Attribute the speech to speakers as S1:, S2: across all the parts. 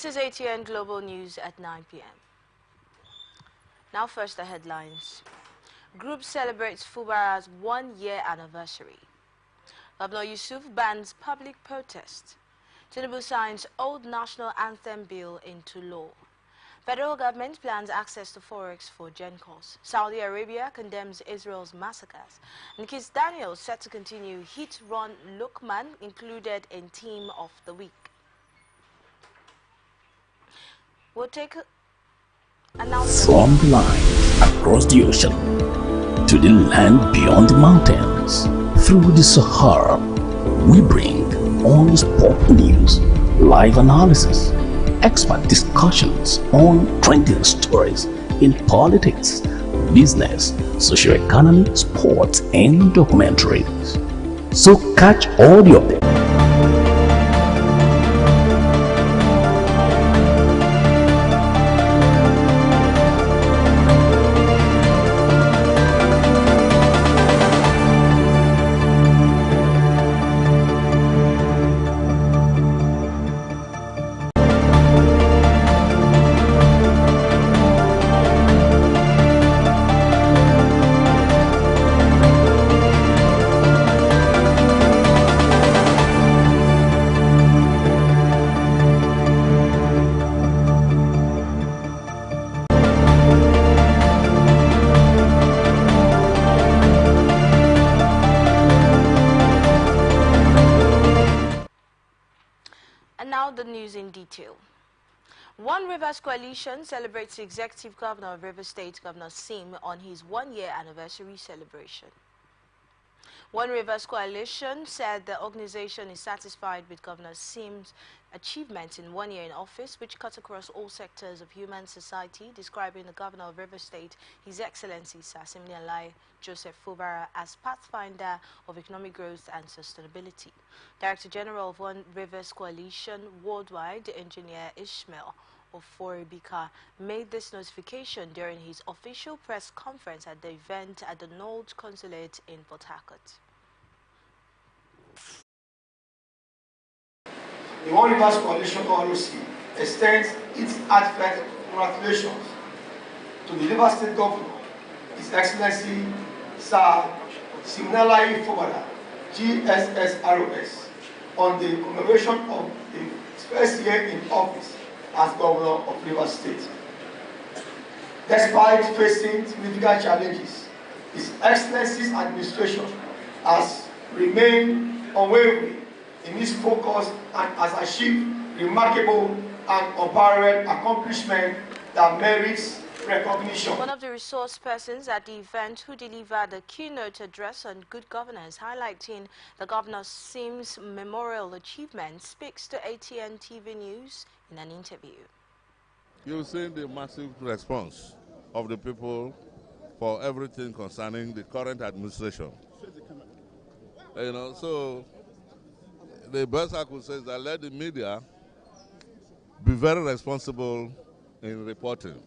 S1: This is ATN Global News at 9 p.m. Now first the headlines. Group celebrates Fubara's one-year anniversary. Governor Yusuf bans public protest. Tinubu signs old national anthem bill into law. Federal government plans access to forex for GenCos. Saudi Arabia condemns Israel's massacres. And Kiss Daniel set to continue hit-run Lukman included in Team of the Week. We'll take announcement
S2: from the line across the ocean to the land beyond the mountains, through the Sahara, we bring on-the-spot news, live analysis, expert discussions on trending stories in politics, business, socio-economy, sports, and documentaries. So catch all the updates.
S1: Now the news in detail. One Rivers Coalition celebrates the Executive Governor of Rivers State, Governor Sim, on his one-year anniversary celebration. One Rivers Coalition said the organization is satisfied with Governor Sim's achievements in 1 year in office, which cut across all sectors of human society, describing the Governor of Rivers State, His Excellency Sir Siminalai Joseph Fubara, as pathfinder of economic growth and sustainability. Director General of One Rivers Coalition Worldwide, Engineer Ishmael Oforibika, made this notification during his official press conference at the event at the Nold Consulate in Port Harcourt.
S3: The One Rivers Coalition ROC extends its heartfelt congratulations to the Rivers State Governor, His Excellency Sir Siminalai Fubara, GSSROS, on the commemoration of the first year in office as Governor of Rivers State. Despite facing significant challenges, His Excellency's administration has remained unwavering in its focus and has achieved remarkable and unparalleled accomplishment that merits recognition.
S1: One of the resource persons at the event who delivered the keynote address on good governance, highlighting the Governor Sim's memorial achievements, speaks to ATN TV News in an interview.
S4: You've seen the massive response of the people for everything concerning the current administration. So the best I could say is that let the media be very responsible in reporting.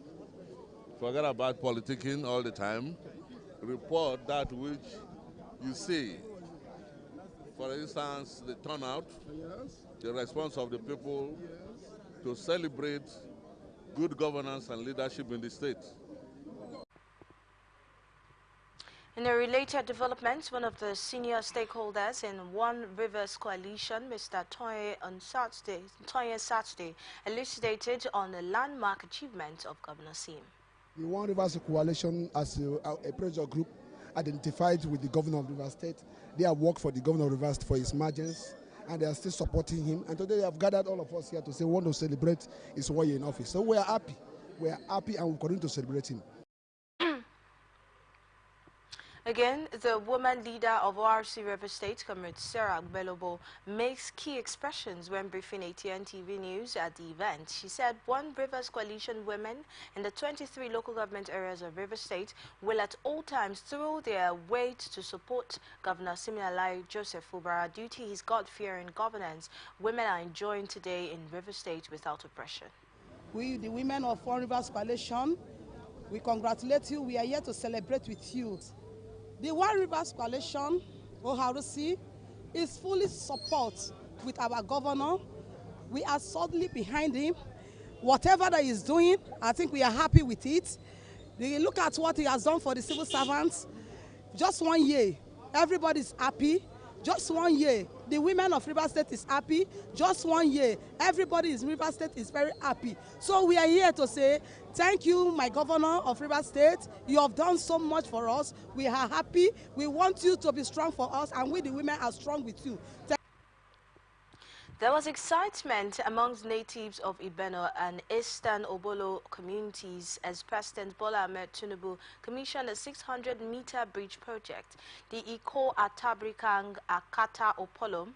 S4: Forget about politicking all the time. Report that which you see. For instance, the turnout, the response of the people to celebrate good governance and leadership in the state.
S1: In a related development, one of the senior stakeholders in One Rivers Coalition, Mr. Toye Saturday, elucidated on the landmark achievement of Governor Sim.
S5: The One Rivers Coalition, as a pressure group identified with the Governor of Rivers State, they have worked for the Governor of Rivers for his margins, and they are still supporting him. And today they have gathered all of us here to say we want to celebrate his 1 year in office. So we are happy. We are happy and we continue to celebrate him.
S1: Again, the woman leader of ORC River State, Comrade Sarah Belobo, makes key expressions when briefing ATN TV News at the event. She said One Rivers Coalition women in the 23 local government areas of River State will at all times throw their weight to support Governor Siminalai Joseph Fubara due to his God-fearing governance. Women are enjoying today in River State without oppression.
S6: We, the women of One Rivers Coalition, we congratulate you. We are here to celebrate with you. The One Rivers Coalition, ORC, is fully support with our governor. We are solidly behind him. Whatever that he's doing, I think we are happy with it. Look at what he has done for the civil servants. Just 1 year, everybody's happy. Just 1 year, the women of Rivers State is happy. Just 1 year, everybody in Rivers State is very happy. So we are here to say, thank you, my governor of Rivers State. You have done so much for us. We are happy. We want you to be strong for us, and we, the women, are strong with you.
S1: There was excitement amongst natives of Ibeno and Eastern Obolo communities as President Bola Ahmed Tinubu commissioned a 600-meter bridge project. The Iko Atabrikang Akata Opolom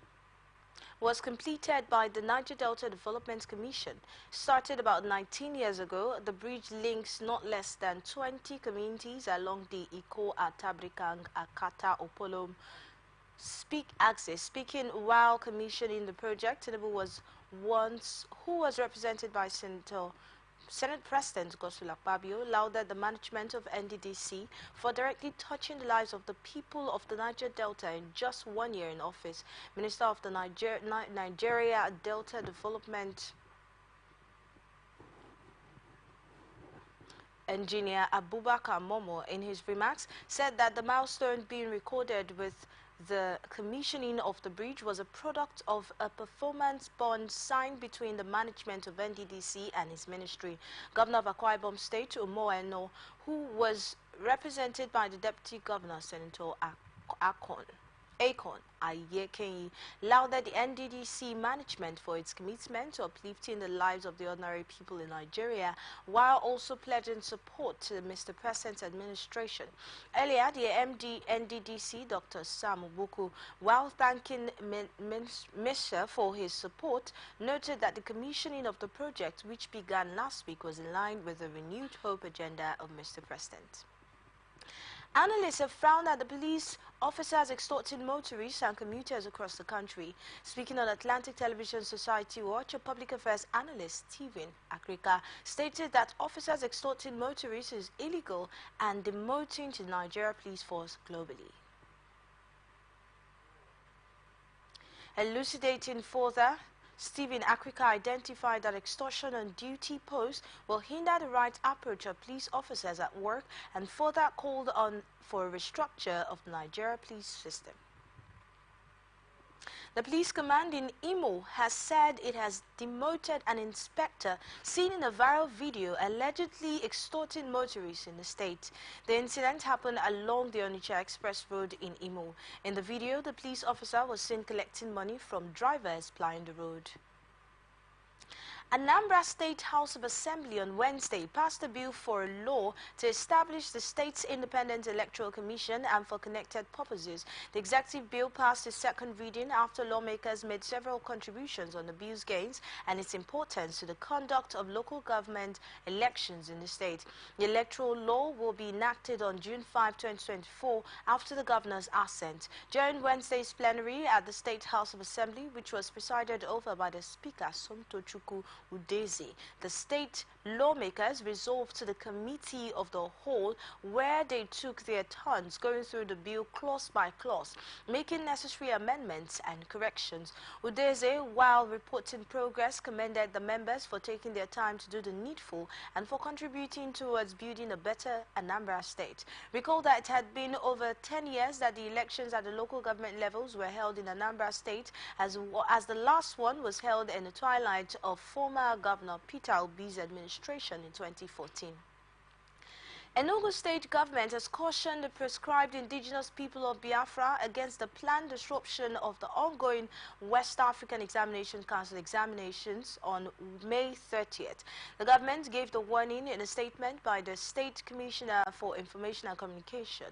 S1: was completed by the Niger Delta Development Commission. Started about 19 years ago, the bridge links not less than 20 communities along the Iko Atabrikang Akata Opolom Speaking while commissioning the project, Tinubu who was represented by Senate President Godswill Akpabio, lauded the management of NDDC for directly touching the lives of the people of the Niger Delta in just 1 year in office. Minister of the Nigeria Delta Development, Engineer Abubakar Momo, in his remarks, said that the milestone being recorded with the commissioning of the bridge was a product of a performance bond signed between the management of NDDC and his ministry. Governor of Akwa Ibom State, Umoeno, who was represented by the Deputy Governor, Senator Akon Ayekenyi, lauded the NDDC management for its commitment to uplifting the lives of the ordinary people in Nigeria, while also pledging support to Mr. President's administration. Earlier, the MD NDDC, Dr. Sam Ubuku, while thanking Mr. for his support, noted that the commissioning of the project, which began last week, was in line with the renewed hope agenda of Mr. President. Analysts have found that the police officers extorting motorists and commuters across the country. Speaking on Atlantic Television Society Watch, a public affairs analyst, Stephen Akrika, stated that officers extorting motorists is illegal and demoting to the Nigeria Police Force globally. Elucidating further, Stephen Akrika identified that extortion on duty posts will hinder the right approach of police officers at work and further called on for a restructure of the Nigeria police system. The police command in Imo has said it has demoted an inspector seen in a viral video allegedly extorting motorists in the state. The incident happened along the Onitsha Express Road in Imo. In the video, the police officer was seen collecting money from drivers plying the road. Anambra State House of Assembly on Wednesday passed a bill for a law to establish the state's independent electoral commission and for connected purposes. The executive bill passed its second reading after lawmakers made several contributions on the bill's gains and its importance to the conduct of local government elections in the state. The electoral law will be enacted on June 5, 2024 after the governor's assent. During Wednesday's plenary at the State House of Assembly, which was presided over by the Speaker, Somtochukwu Udeze, the state lawmakers resolved to the committee of the whole, where they took their turns going through the bill clause by clause, making necessary amendments and corrections. Udeze, while reporting progress, commended the members for taking their time to do the needful and for contributing towards building a better Anambra state. Recall that it had been over 10 years that the elections at the local government levels were held in Anambra state, as the last one was held in the twilight of former Governor Peter Obi's administration in 2014. Enugu state government has cautioned the proscribed indigenous people of Biafra against the planned disruption of the ongoing West African Examination Council examinations on May 30th. The government gave the warning in a statement by the State Commissioner for Information and Communication,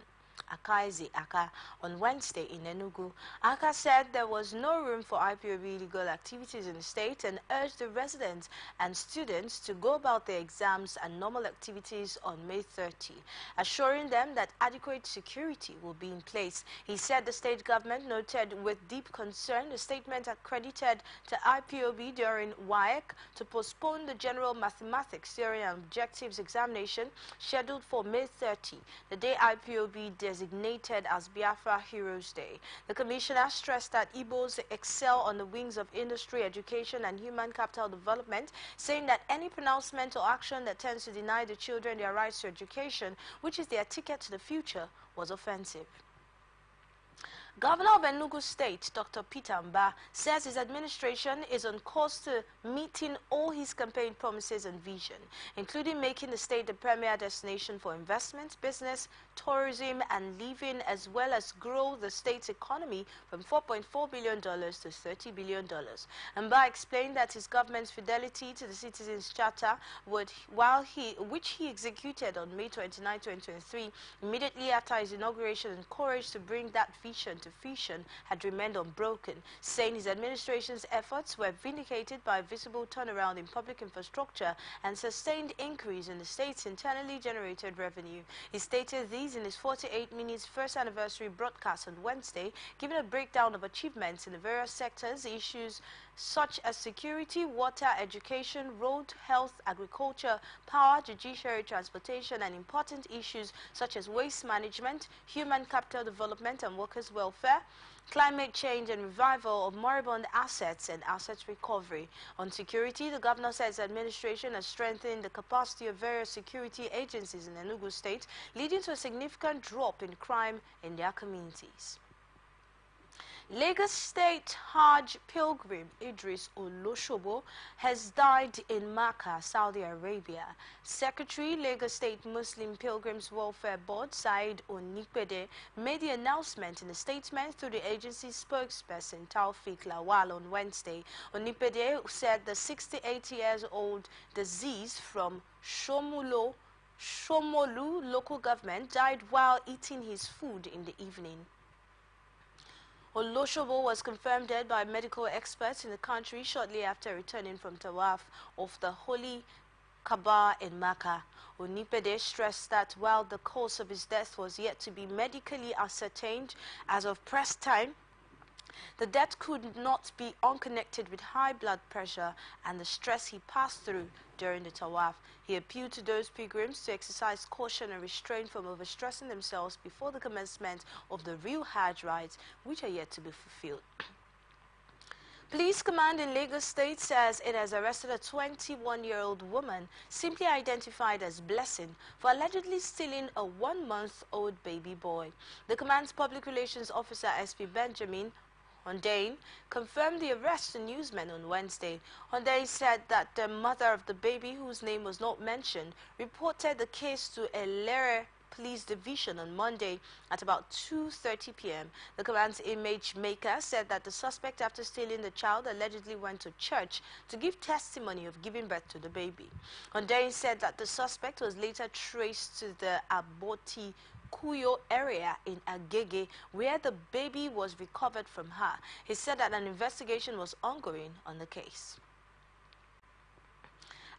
S1: Akaizi Aka, on Wednesday in Enugu. Aka said there was no room for IPOB illegal activities in the state and urged the residents and students to go about their exams and normal activities on May 30, assuring them that adequate security will be in place. He said the state government noted with deep concern the statement accredited to IPOB during WAEC to postpone the General Mathematics Theory and Objectives examination scheduled for May 30, the day IPOB designated as Biafra Heroes Day. The commissioner stressed that Igbos excel on the wings of industry, education, and human capital development, saying that any pronouncement or action that tends to deny the children their rights to education, which is their ticket to the future, was offensive. Governor of Enugu State, Dr. Peter Mba, says his administration is on course to meeting all his campaign promises and vision, including making the state the premier destination for investment, business, tourism, and living, as well as grow the state's economy from $4.4 billion to $30 billion. Mba explained that his government's fidelity to the Citizens Charter, which he executed on May 29, 2023, immediately after his inauguration, encouraged to bring that vision to fruition, had remained unbroken, saying his administration's efforts were vindicated by a visible turnaround in public infrastructure and sustained increase in the state's internally generated revenue. He stated these in his 48 minutes first anniversary broadcast on Wednesday, giving a breakdown of achievements in the various sectors, issues such as security, water, education, road, health, agriculture, power, judiciary, transportation, and important issues such as waste management, human capital development and workers' welfare, climate change and revival of moribund assets and asset recovery. On security, the governor says the administration has strengthened the capacity of various security agencies in Enugu State, leading to a significant drop in crime in their communities. Lagos State Hajj pilgrim Idris Oloshobo has died in Makkah, Saudi Arabia. Secretary, Lagos State Muslim Pilgrims Welfare Board, Said Onipede, made the announcement in a statement through the agency's spokesperson, Taufik Lawal, on Wednesday. Onipede said the 68-year-old deceased from Shomolu local government died while eating his food in the evening. Oloshobo was confirmed dead by medical experts in the country shortly after returning from Tawaf of the Holy Kaaba in Makkah. Onipede stressed that while the cause of his death was yet to be medically ascertained as of press time, the death could not be unconnected with high blood pressure and the stress he passed through during the Tawaf. He appealed to those pilgrims to exercise caution and restraint from overstressing themselves before the commencement of the real Hajj rites, which are yet to be fulfilled. Police command in Lagos State says it has arrested a 21-year-old woman, simply identified as Blessing, for allegedly stealing a 1-month-old baby boy. The command's public relations officer, SP Benjamin Hundain, confirmed the arrest to newsmen on Wednesday. Hundain said that the mother of the baby, whose name was not mentioned, reported the case to a Lere Police Division on Monday at about 2:30 p.m. The command's image maker said that the suspect, after stealing the child, allegedly went to church to give testimony of giving birth to the baby. Hundain said that the suspect was later traced to the Aboti Kuyo area in Agege, where the baby was recovered from her. He said that an investigation was ongoing on the case.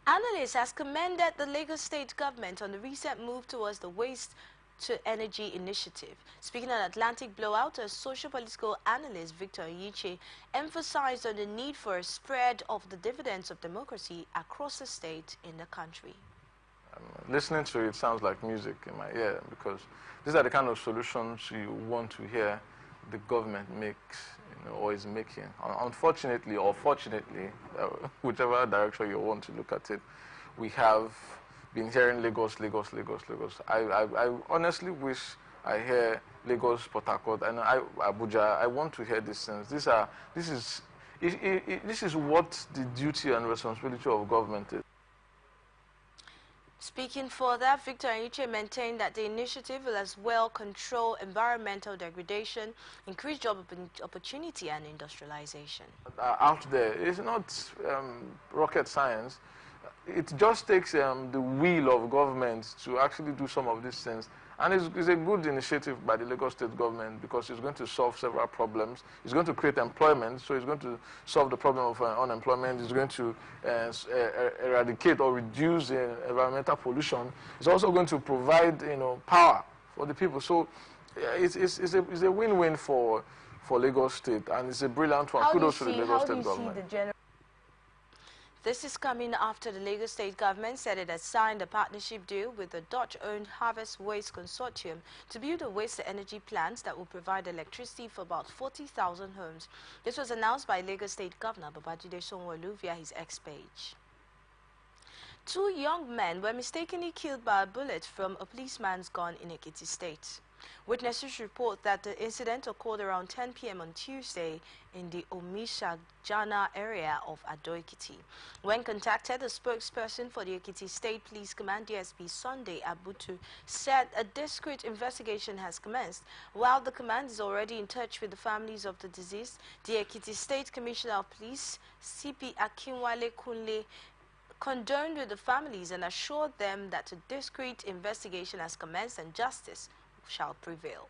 S1: Analysts has commended the Lagos State government on the recent move towards the waste-to-energy initiative. Speaking at Atlantic Blowout, a social-political analyst, Victor Yiche, emphasized on the need for a spread of the dividends of democracy across the state in the country.
S7: Listening to it sounds like music in my ear, because these are the kind of solutions you want to hear the government makes, or is making. Unfortunately or fortunately, whichever direction you want to look at it, we have been hearing Lagos, Lagos, Lagos, Lagos. I honestly wish I hear Lagos, Port Harcourt, and Abuja. I want to hear these things. This is what the duty and responsibility of government is.
S1: Speaking further, Victor Iche maintained that the initiative will as well control environmental degradation, increase job opportunity and industrialization.
S7: Out there, it's not rocket science. It just takes the will of government to actually do some of these things. And it's a good initiative by the Lagos State government, because it's going to solve several problems. It's going to create employment, so it's going to solve the problem of unemployment. It's going to eradicate or reduce environmental pollution. It's also going to provide, power for the people. So it's a win-win for Lagos State, and it's a brilliant one. Kudos to the Lagos State government.
S1: This is coming after the Lagos State government said it has signed a partnership deal with the Dutch-owned Harvest Waste Consortium to build a waste-to-energy plant that will provide electricity for about 40,000 homes. This was announced by Lagos State Governor Babajide Sanwo-Olu via his X page. Two young men were mistakenly killed by a bullet from a policeman's gun in Ekiti State. Witnesses report that the incident occurred around 10 p.m. on Tuesday in the Omishajana area of Ado-Ekiti. When contacted, the spokesperson for the Ekiti State Police Command, DSP Sunday Abutu, said a discreet investigation has commenced. While the command is already in touch with the families of the deceased, the Ekiti State Commissioner of Police, CP Akinwale Kunle, condoned with the families and assured them that a discreet investigation has commenced and justice shall prevail.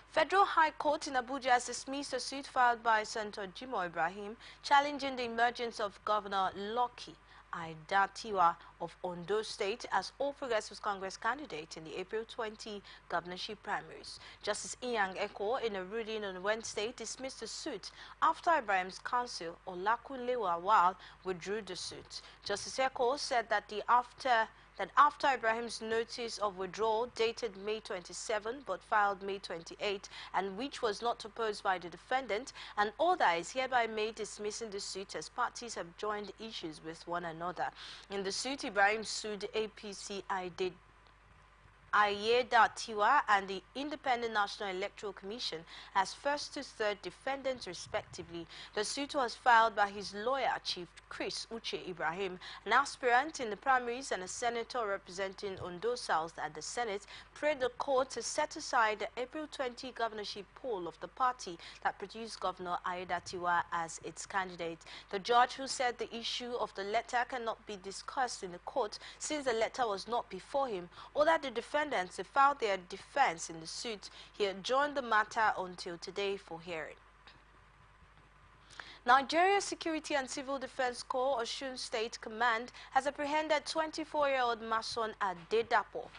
S1: Federal High Court in Abuja has dismissed a suit filed by Senator Jimoh Ibrahim challenging the emergence of Governor Lucky Aiyedatiwa of Ondo State as All Progressives Congress candidate in the April 20 governorship primaries. Justice Inyang Eko, in a ruling on Wednesday, dismissed the suit after Ibrahim's counsel, Olakunle Wawal, withdrew the suit. Justice Eko said that after Ibrahim's notice of withdrawal dated May 27 but filed May 28 and which was not opposed by the defendant, an order is hereby made dismissing the suit as parties have joined issues with one another. In the suit, Ibrahim sued APC Aiyedatiwa and the Independent National Electoral Commission as first to third defendants respectively. The suit was filed by his lawyer, Chief Chris Uche Ibrahim, an aspirant in the primaries and a senator representing Ondo South at the Senate, prayed the court to set aside the April 20 governorship poll of the party that produced Governor Aiyedatiwa as its candidate. The judge, who said the issue of the letter cannot be discussed in the court since the letter was not before him, ordered the defendants to file their defense in the suit. He adjourned the matter until today for hearing. Nigeria Security and Civil Defense Corps Osun State Command has apprehended 24-year-old Mason Adedapo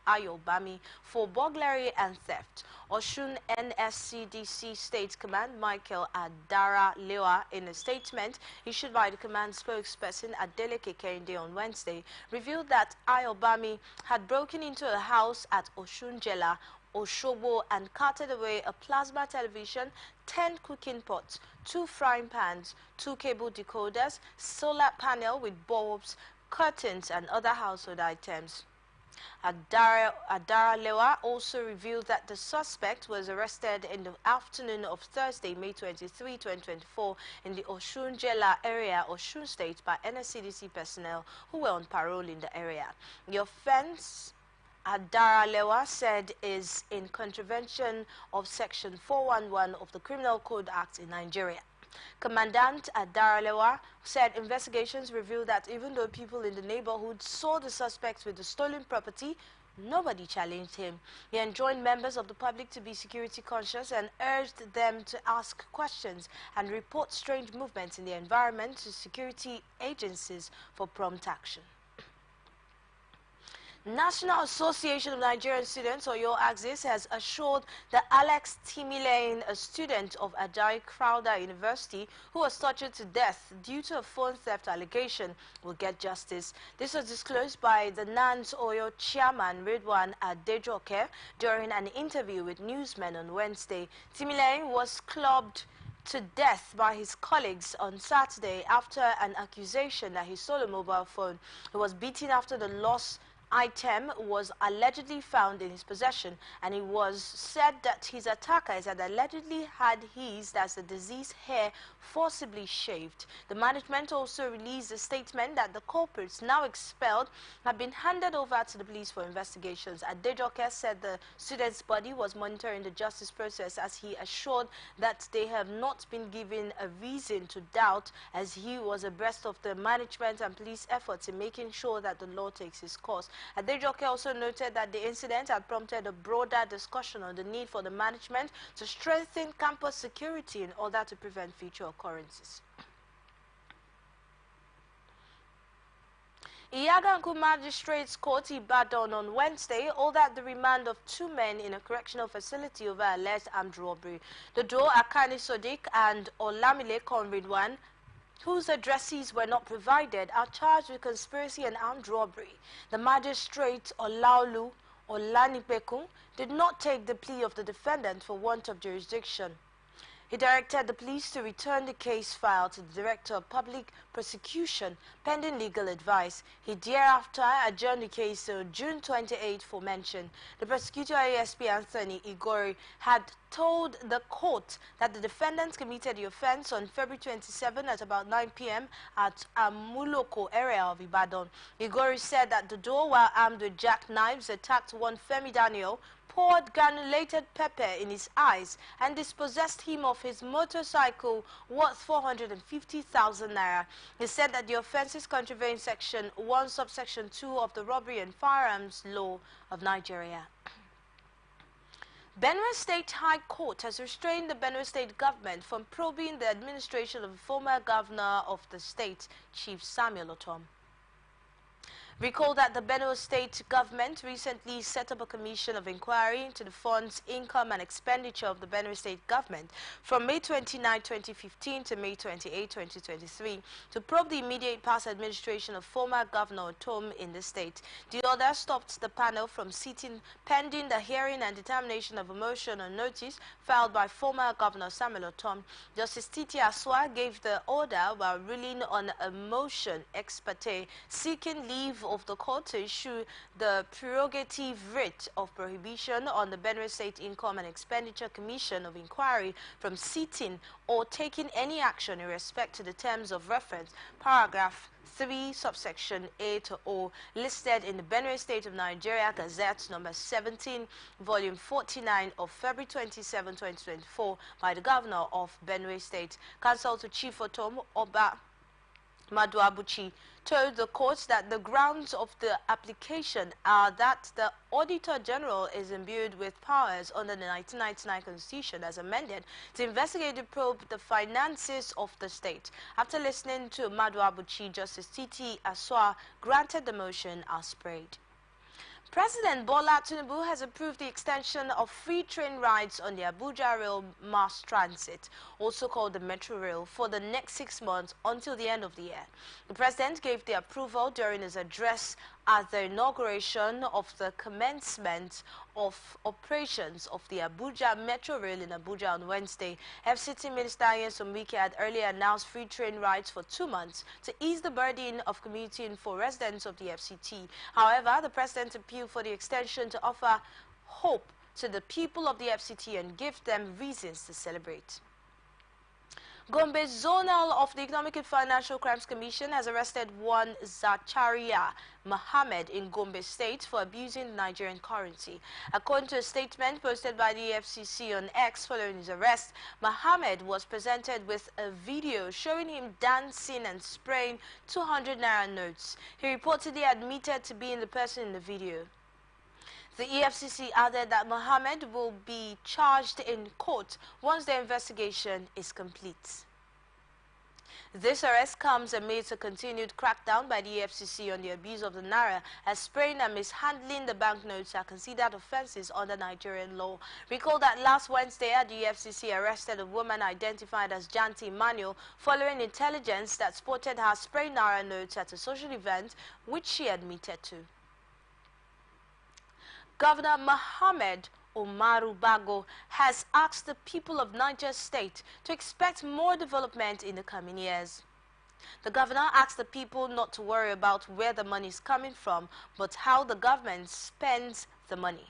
S1: Ayobami for burglary and theft. Osun NSCDC State Command Michael Adara Lewa, in a statement issued by the command spokesperson Adeleke Kehinde on Wednesday, revealed that Ayobami had broken into a house at Osunjela, Oshobo, and carted away a plasma television, 10 cooking pots, 2 frying pans, 2 cable decoders, solar panel with bulbs, curtains, and other household items. Adara Lewa also revealed that the suspect was arrested in the afternoon of Thursday, May 23, 2024, in the Osunjela area, Osun State, by NSCDC personnel who were on parole in the area. The offense, Adara Lewa said, is in contravention of Section 411 of the Criminal Code Act in Nigeria. Commandant Adara Lewa said investigations revealed that even though people in the neighborhood saw the suspects with the stolen property, nobody challenged him. He enjoined members of the public to be security conscious and urged them to ask questions and report strange movements in the environment to security agencies for prompt action. National Association of Nigerian Students, or your Axis, has assured that Alex Timileyin, a student of Ajayi Crowther University who was tortured to death due to a phone theft allegation, will get justice. This was disclosed by the NANS Oyo chairman Ridwan Adejoke during an interview with newsmen on Wednesday. Timileyin was clubbed to death by his colleagues on Saturday after an accusation that he stole a mobile phone. He was beaten after the loss item was allegedly found in his possession, and it was said that his attackers had allegedly had his, that's the deceased, hair forcibly shaved. The management also released a statement that the culprits, now expelled, have been handed over to the police for investigations. Adejoke said the student's body was monitoring the justice process, as he assured that they have not been given a reason to doubt, as he was abreast of the management and police efforts in making sure that the law takes its course. Adejoke also noted that the incident had prompted a broader discussion on the need for the management to strengthen campus security in order to prevent future occurrences. Iyaganku Magistrates Court Ibadan on Wednesday ordered the remand of 2 men in a correctional facility over alleged armed robbery. The duo Akani Sodiq and Olamile Konridwan whose addresses were not provided, are charged with conspiracy and armed robbery. The magistrate Olaolu Olanipekun did not take the plea of the defendant for want of jurisdiction. He directed the police to return the case file to the Director of Public Prosecution pending legal advice. He thereafter adjourned the case to June 28 for mention. The prosecutor, ASP Anthony Igori, had told the court that the defendants committed the offense on February 27 at about 9 p.m. at Amuloko area of Ibadan. Igori said that the duo, while armed with jackknives, attacked one Femi Daniel, poured granulated pepper in his eyes, and dispossessed him of his motorcycle worth 450,000 naira. He said that the offences contravene Section 1, Subsection 2 of the Robbery and Firearms Law of Nigeria. Benue State High Court has restrained the Benue State government from probing the administration of the former governor of the state, Chief Samuel Otom. Recall that the Benue State government recently set up a commission of inquiry into the funds, income and expenditure of the Benue State government from May 29, 2015 to May 28, 2023 to probe the immediate past administration of former Governor Otom in the state. The order stopped the panel from sitting pending the hearing and determination of a motion or notice filed by former Governor Samuel Otom. Justice Titi Aswa gave the order while ruling on a motion ex parte seeking leave of the court to issue the prerogative writ of prohibition on the Benue State Income and Expenditure Commission of Inquiry from sitting or taking any action in respect to the terms of reference, paragraph 3, subsection A to O, listed in the Benue State of Nigeria Gazette number 17, volume 49 of February 27, 2024 by the Governor of Benue State. Counsel to Chief Otom, Oba Maduabuchi, told the court that the grounds of the application are that the Auditor General is imbued with powers under the 1999 Constitution as amended to investigate and probe the finances of the state. After listening to Maduabuchi, Justice Titi Aswa granted the motion as prayed. President Bola Tinubu has approved the extension of free train rides on the Abuja Rail Mass Transit, also called the Metro Rail, for the next 6 months until the end of the year. The president gave the approval during his address at the inauguration of the commencement of operations of the Abuja Metro Rail in Abuja on Wednesday. FCT Minister Nyesom Wike had earlier announced free train rides for 2 months to ease the burden of commuting for residents of the FCT. However, the president appealed for the extension to offer hope to the people of the FCT and give them reasons to celebrate. Gombe Zonal of the Economic and Financial Crimes Commission has arrested one Zacharia Mohammed in Gombe State for abusing the Nigerian currency. According to a statement posted by the FCC on X following his arrest, Mohammed was presented with a video showing him dancing and spraying 200 naira notes. He reportedly admitted to being the person in the video. The EFCC added that Mohammed will be charged in court once the investigation is complete. This arrest comes amidst a continued crackdown by the EFCC on the abuse of the naira, as spraying and mishandling the banknotes are considered offences under Nigerian law. Recall that last Wednesday, the EFCC arrested a woman identified as Janti Emmanuel following intelligence that spotted her spraying naira notes at a social event, which she admitted to. Governor Mohammed Umaru Bago has asked the people of Niger State to expect more development in the coming years. The governor asked the people not to worry about where the money is coming from, but how the government spends the money.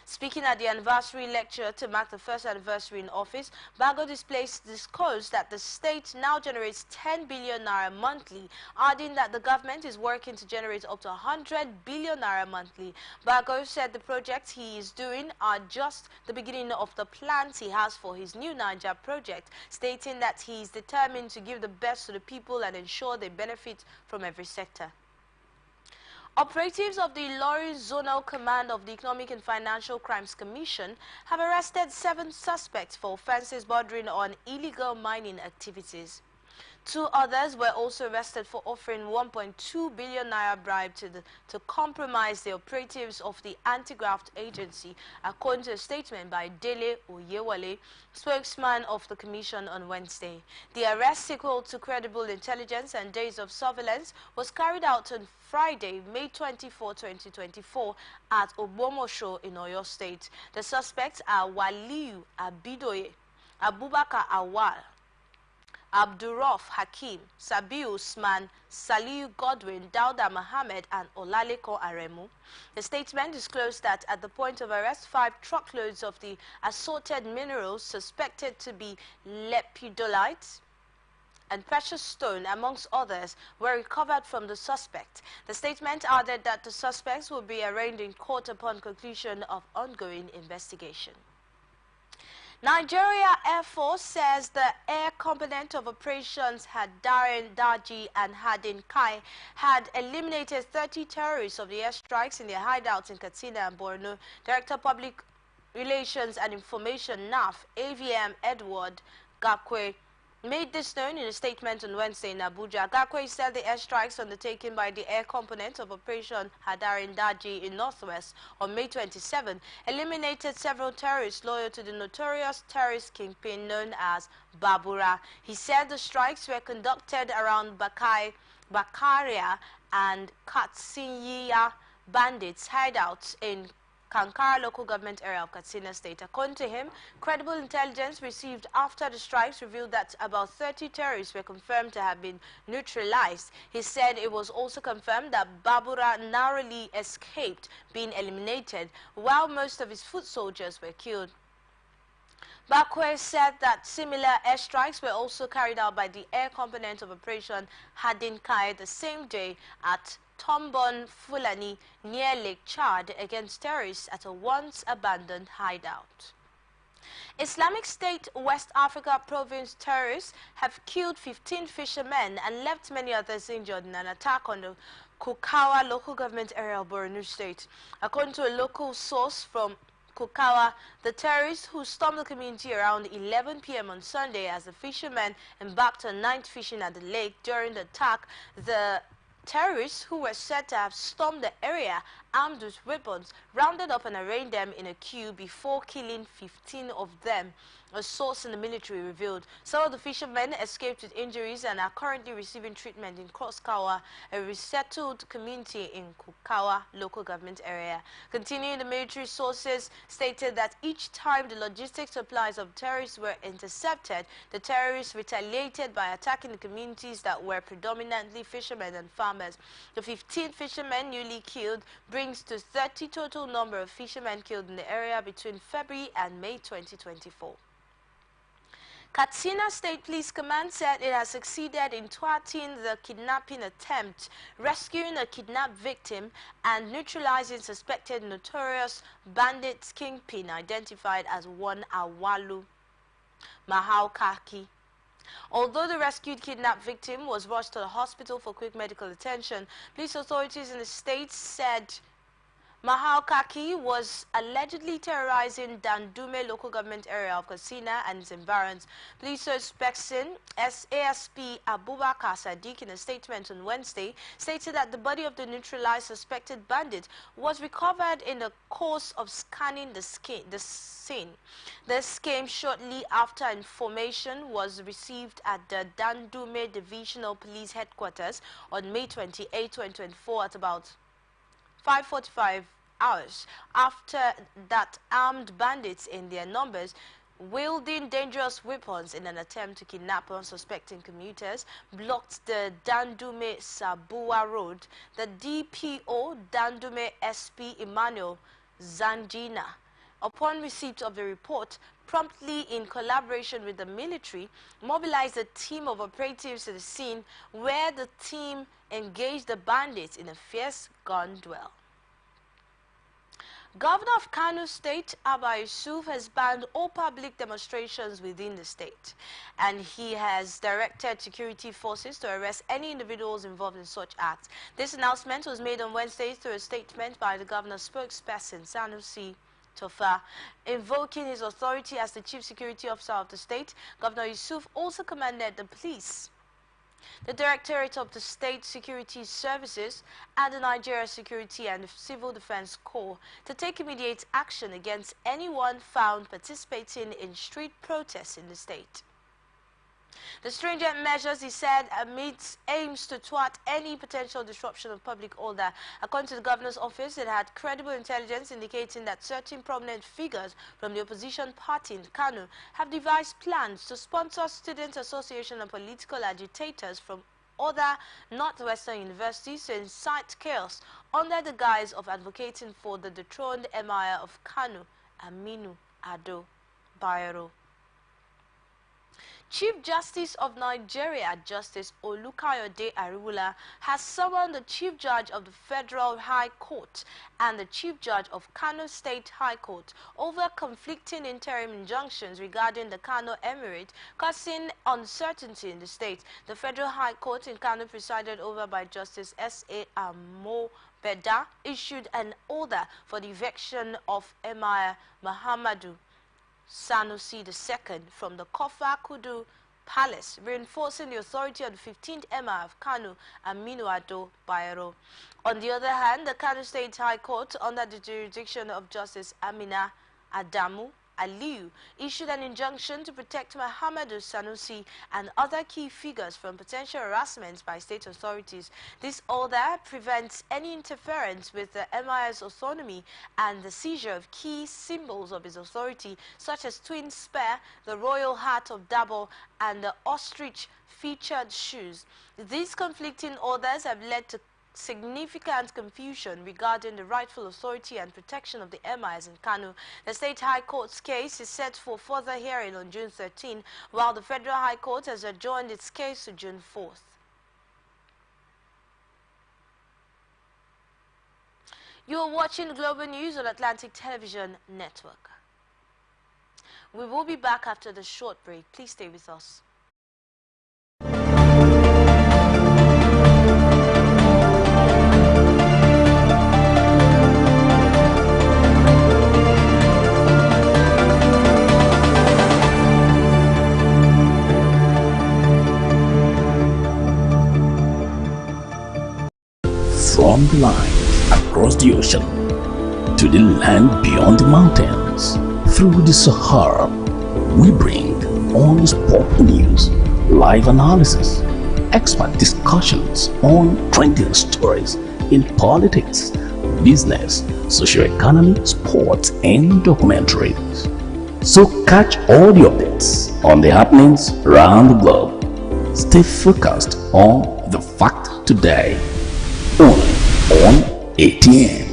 S1: Speaking at the anniversary lecture to mark the first anniversary in office, Bago disclosed that the state now generates 10 billion naira monthly, adding that the government is working to generate up to 100 billion naira monthly. Bago said the projects he is doing are just the beginning of the plans he has for his new Niger project, stating that he is determined to give the best to the people and ensure they benefit from every sector. Operatives of the Ilorin Zonal Command of the Economic and Financial Crimes Commission have arrested 7 suspects for offences bordering on illegal mining activities. Two others were also arrested for offering 1.2 billion naira bribe to compromise the operatives of the anti-graft agency, according to a statement by Dele Oyewale, spokesman of the commission on Wednesday. The arrest, equal to credible intelligence and days of surveillance, was carried out on Friday, May 24, 2024, at Ogbomosho in Oyo State. The suspects are Waliu Abidoye, Abubakar Awal, Abdurrauf Hakim, Sabiu Usman, Saliu Godwin, Dauda Mohammed, and Olaleko Aremu. The statement disclosed that at the point of arrest, 5 truckloads of the assorted minerals suspected to be lepidolite and precious stone, amongst others, were recovered from the suspect. The statement added that the suspects will be arraigned in court upon conclusion of ongoing investigation. Nigeria Air Force says the air component of operations Hadarin Daji and Hadin Kai had eliminated 30 terrorists of the airstrikes in their hideouts in Katsina and Borno. Director Public Relations and Information NAF, AVM Edward Gakwe, made this known in a statement on Wednesday in Abuja. Gakwe said the airstrikes undertaken by the air component of Operation Hadarin Daji in Northwest on May 27 eliminated several terrorists loyal to the notorious terrorist kingpin known as Babura. He said the strikes were conducted around Bakaria and Katsinya bandits' hideouts in Kankara local government area of Katsina State. According to him, credible intelligence received after the strikes revealed that about 30 terrorists were confirmed to have been neutralized. He said it was also confirmed that Babura narrowly escaped being eliminated, while most of his foot soldiers were killed. Bakwe said that similar airstrikes were also carried out by the air component of Operation Hadin Kai the same day at Tombon Fulani near Lake Chad against terrorists at a once abandoned hideout. Islamic State West Africa province terrorists have killed 15 fishermen and left many others injured in an attack on the Kukawa local government area of Borno State. According to a local source from Kukawa, the terrorists who stormed the community around 11 p.m. on Sunday as the fishermen embarked on night fishing at the lake. During the attack, the terrorists, who were said to have stormed the area armed with weapons, rounded up and arraigned them in a queue before killing 15 of them, a source in the military revealed. Some of the fishermen escaped with injuries and are currently receiving treatment in Kroskawa, a resettled community in Kukawa local government area. Continuing, the military sources stated that each time the logistics supplies of terrorists were intercepted, the terrorists retaliated by attacking the communities that were predominantly fishermen and farmers. The 15 fishermen newly killed brings to 30 total number of fishermen killed in the area between February and May 2024. Katsina State Police Command said it has succeeded in thwarting the kidnapping attempt, rescuing a kidnapped victim, and neutralizing suspected notorious bandit kingpin identified as one Awalu Mahaukaki. Although the rescued kidnapped victim was rushed to the hospital for quick medical attention, police authorities in the state said Mahaukaki was allegedly terrorizing Dandume local government area of Katsina and its environs. Police spokesperson ASP Abubakar Sadiq, in a statement on Wednesday, stated that the body of the neutralized suspected bandit was recovered in the course of scanning the scene. This came shortly after information was received at the Dandume Divisional Police Headquarters on May 28, 2024 at about 5:45 hours. After that, armed bandits in their numbers, wielding dangerous weapons in an attempt to kidnap unsuspecting commuters, blocked the Dandume Sabua Road. The DPO Dandume SP Emmanuel Zanjina, upon receipt of the report, promptly in collaboration with the military, mobilized a team of operatives to the scene, where the team engaged the bandits in a fierce gun duel. Governor of Kano State, Abba Yusuf, has banned all public demonstrations within the state, and he has directed security forces to arrest any individuals involved in such acts. This announcement was made on Wednesday through a statement by the governor's spokesperson, Sanusi Tofa. Invoking his authority as the chief security officer of the state, Governor Yusuf also commanded the police The Directorate of the State Security Services and the Nigeria Security and Civil Defense Corps to take immediate action against anyone found participating in street protests in the state. The stringent measures, he said, aims to thwart any potential disruption of public order. According to the governor's office, it had credible intelligence indicating that certain prominent figures from the opposition party in Kano have devised plans to sponsor student association and political agitators from other northwestern universities to incite chaos under the guise of advocating for the dethroned Emir of Kano, Aminu Ado Bayero. Chief Justice of Nigeria, Justice Olukayode Ariwoola, has summoned the Chief Judge of the Federal High Court and the Chief Judge of Kano State High Court over conflicting interim injunctions regarding the Kano Emirate, causing uncertainty in the state. The Federal High Court in Kano, presided over by Justice S.A. Beda, issued an order for the eviction of Emir Muhammadu Sanusi II from the Kofa Kudu Palace, reinforcing the authority of the 15th Emir of Kano, Aminu Ado Bayero. On the other hand, the Kano State High Court, under the jurisdiction of Justice Amina Adamu Aliyu, issued an injunction to protect Muhammadu Sanusi and other key figures from potential harassment by state authorities. This order prevents any interference with the Emir's autonomy and the seizure of key symbols of his authority, such as twin spear, the royal hat of Dabo, and the ostrich-featured shoes. These conflicting orders have led to significant confusion regarding the rightful authority and protection of the emirs in Kano. The State High Court's case is set for further hearing on June 13, while the Federal High Court has adjourned its case to June 4th. You are watching Global News on Atlantic Television Network. We will be back after the short break. Please stay with us.
S2: From the line across the ocean to the land beyond the mountains, through the Sahara, we bring on-spot news, live analysis, expert discussions on trending stories in politics, business, socio-economy, sports, and documentaries. So catch all the updates on the happenings around the globe. Stay focused on the fact today. Only on ATN.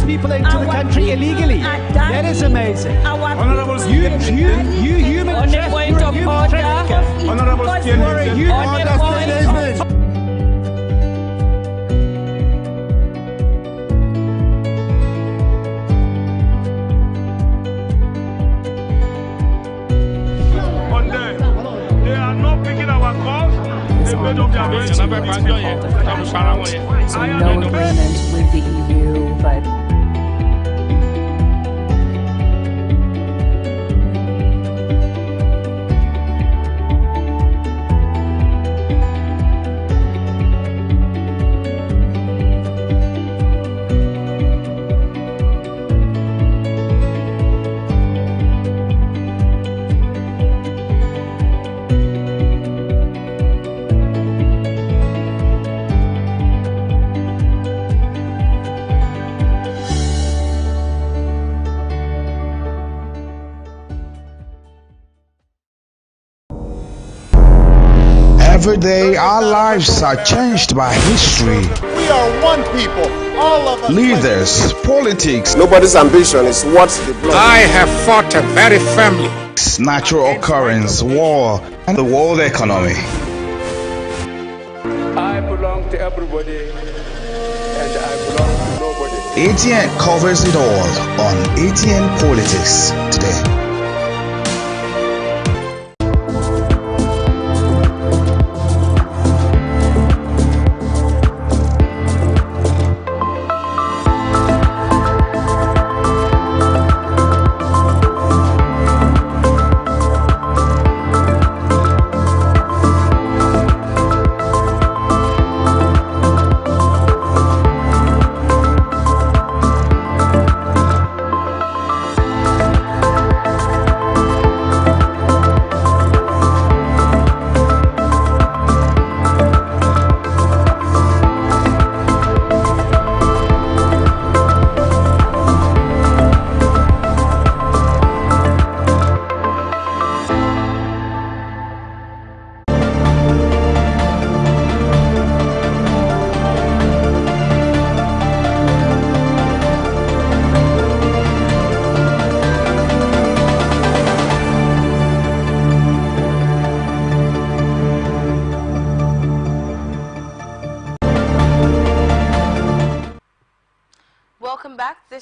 S8: People into the country illegally. That is amazing.
S9: Honorable
S8: you human trafficker.
S9: Honorable they are not picking our calls. They made up their minds.
S10: No agreement with the EU, but
S11: every day our lives are changed by history.
S12: We are one people, all of us.
S11: Leaders, politics.
S12: Nobody's ambition is what's the blood.
S11: I have fought very firmly. Natural occurrence, war, and the world economy.
S13: I belong to everybody, and I belong to nobody.
S11: ATN covers it all on ATN Politics today.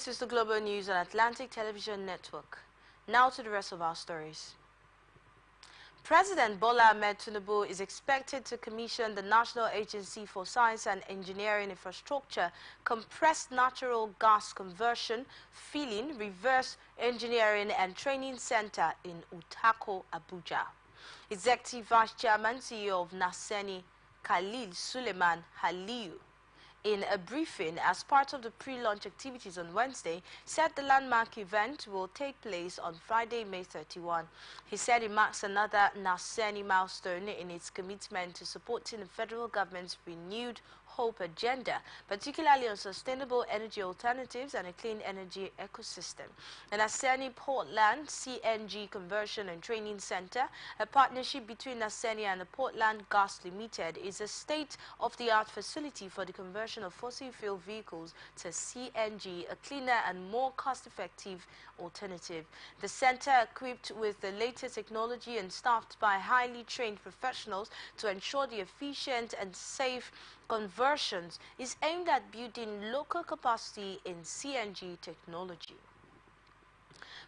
S1: This is the Global News on Atlantic Television Network. Now to the rest of our stories. President Bola Ahmed Tinubu is expected to commission the National Agency for Science and Engineering Infrastructure Compressed Natural Gas Conversion, Filling, Reverse Engineering and Training Center in Utako, Abuja. Executive Vice Chairman, CEO of Naseni, Khalil Suleiman Haliyu, in a briefing as part of the pre-launch activities on Wednesday, said the landmark event will take place on Friday, May 31. He said it marks another Naseni milestone in its commitment to supporting the federal government's renewed hope agenda, particularly on sustainable energy alternatives and a clean energy ecosystem. The Naseni Portland CNG Conversion and Training Center, a partnership between Naseni and the Portland Gas Limited, is a state-of-the-art facility for the conversion of fossil fuel vehicles to CNG, a cleaner and more cost-effective alternative. The center, equipped with the latest technology and staffed by highly trained professionals to ensure the efficient and safe conversions, is aimed at building local capacity in CNG technology.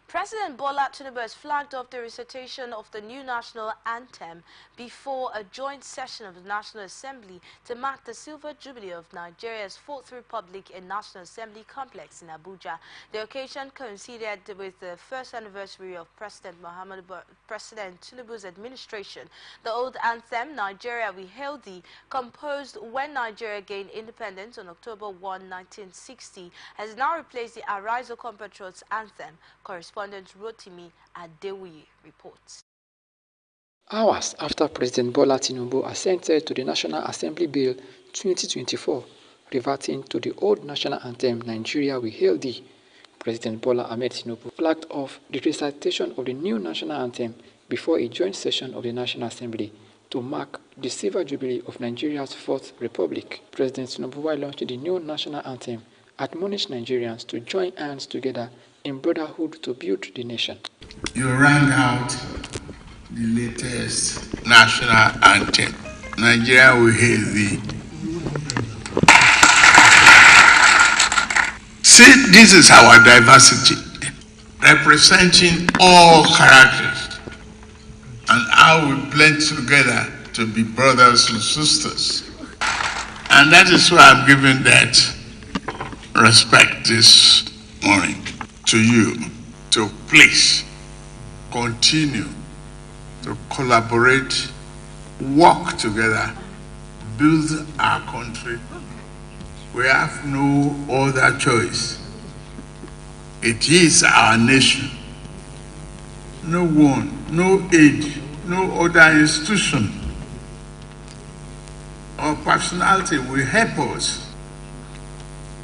S1: President Bola Tinubu has flagged off the recitation of the new national anthem before a joint session of the National Assembly to mark the silver jubilee of Nigeria's Fourth Republic in National Assembly Complex in Abuja. The occasion coincided with the first anniversary of President Tinubu's administration. The old anthem, Nigeria We Hail Thee, composed when Nigeria gained independence on October 1, 1960, has now replaced the Arise O Compatriots anthem. Correspondent Rotimi Adewuyi reports.
S14: Hours after President Bola Tinubu assented to the National Assembly Bill 2024, reverting to the old national anthem Nigeria We Hail Thee, President Bola Ahmed Tinubu flagged off the recitation of the new national anthem before a joint session of the National Assembly to mark the silver jubilee of Nigeria's Fourth Republic. President Tinubu, while launching the new national anthem, admonished Nigerians to join hands together in brotherhood to build the nation.
S15: You rang out the latest national anthem, Nigeria We Hail Thee. See, this is our diversity, representing all characters and how we blend together to be brothers and sisters. And that is why I'm giving that respect this morning to you, to please continue to collaborate, work together, build our country. We have no other choice. It is our nation. No one, no aid, no other institution or personality will help us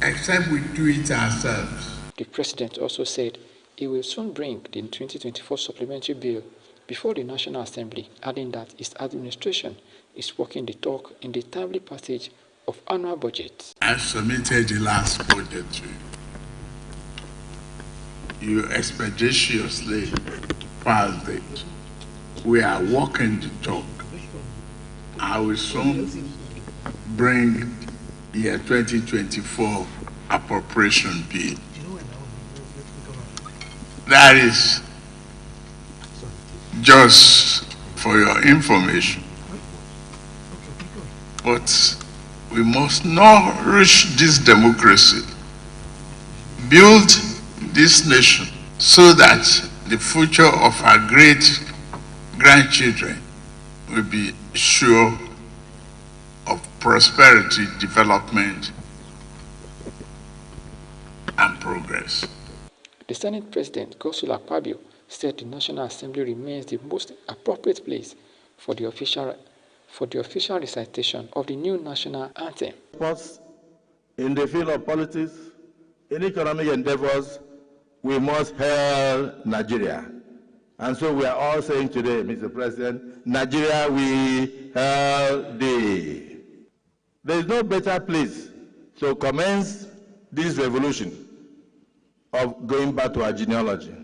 S15: except we do it ourselves.
S14: The president also said he will soon bring the 2024 supplementary bill before the National Assembly, adding that his administration is working the talk in the timely passage of annual budgets.
S15: I submitted the last budget to you. You expeditiously passed it. We are working the talk. I will soon bring the 2024 appropriation bill. That is just for your information. But we must nourish this democracy, build this nation so that the future of our great grandchildren will be sure of prosperity, development, and progress.
S14: The Senate President, Godswill Akpabio, said the National Assembly remains the most appropriate place for the official recitation of the new national anthem.
S16: In the field of politics, in economic endeavors, we must hail Nigeria. And so we are all saying today, Mr. President, Nigeria we hail thee. There is no better place to commence this revolution of going back to our genealogy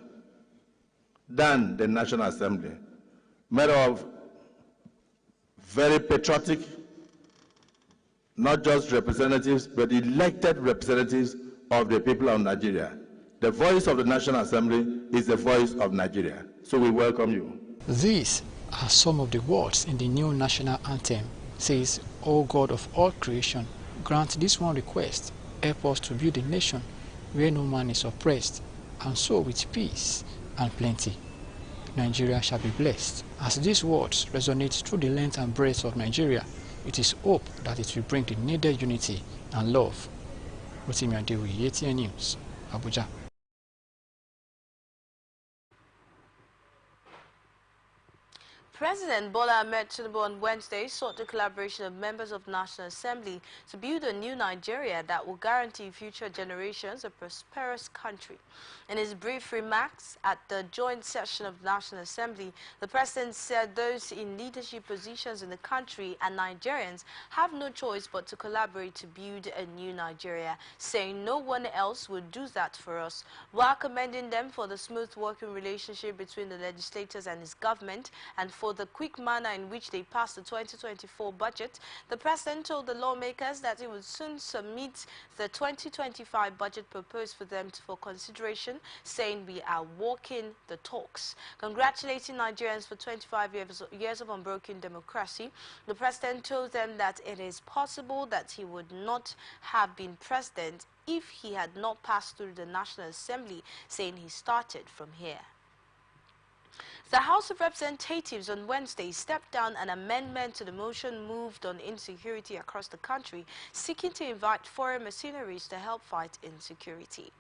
S16: than the National Assembly, made of very patriotic, not just representatives, but elected representatives of the people of Nigeria. The voice of the National Assembly is the voice of Nigeria. So we welcome you.
S14: These are some of the words in the new national anthem. It says, O God of all creation, grant this one request, help us to build a nation where no man is oppressed, and so with peace and plenty. Nigeria shall be blessed. As these words resonate through the length and breadth of Nigeria, it is hope that it will bring the needed unity and love. Rotimi Adewi, ATN News, Abuja.
S1: President Bola Ahmed Tinubu on Wednesday sought the collaboration of members of the National Assembly to build a new Nigeria that will guarantee future generations a prosperous country. In his brief remarks at the joint session of the National Assembly, the president said those in leadership positions in the country and Nigerians have no choice but to collaborate to build a new Nigeria, saying no one else would do that for us, while commending them for the smooth working relationship between the legislators and his government and for the quick manner in which they passed the 2024 budget. The president told the lawmakers that he would soon submit the 2025 budget proposed for them for consideration, saying we are walking the talks. Congratulating Nigerians for 25 years of unbroken democracy, the president told them that it is possible that he would not have been president if he had not passed through the National Assembly, saying he started from here. The House of Representatives on Wednesday stepped down an amendment to the motion moved on insecurity across the country, seeking to invite foreign mercenaries to help fight insecurity.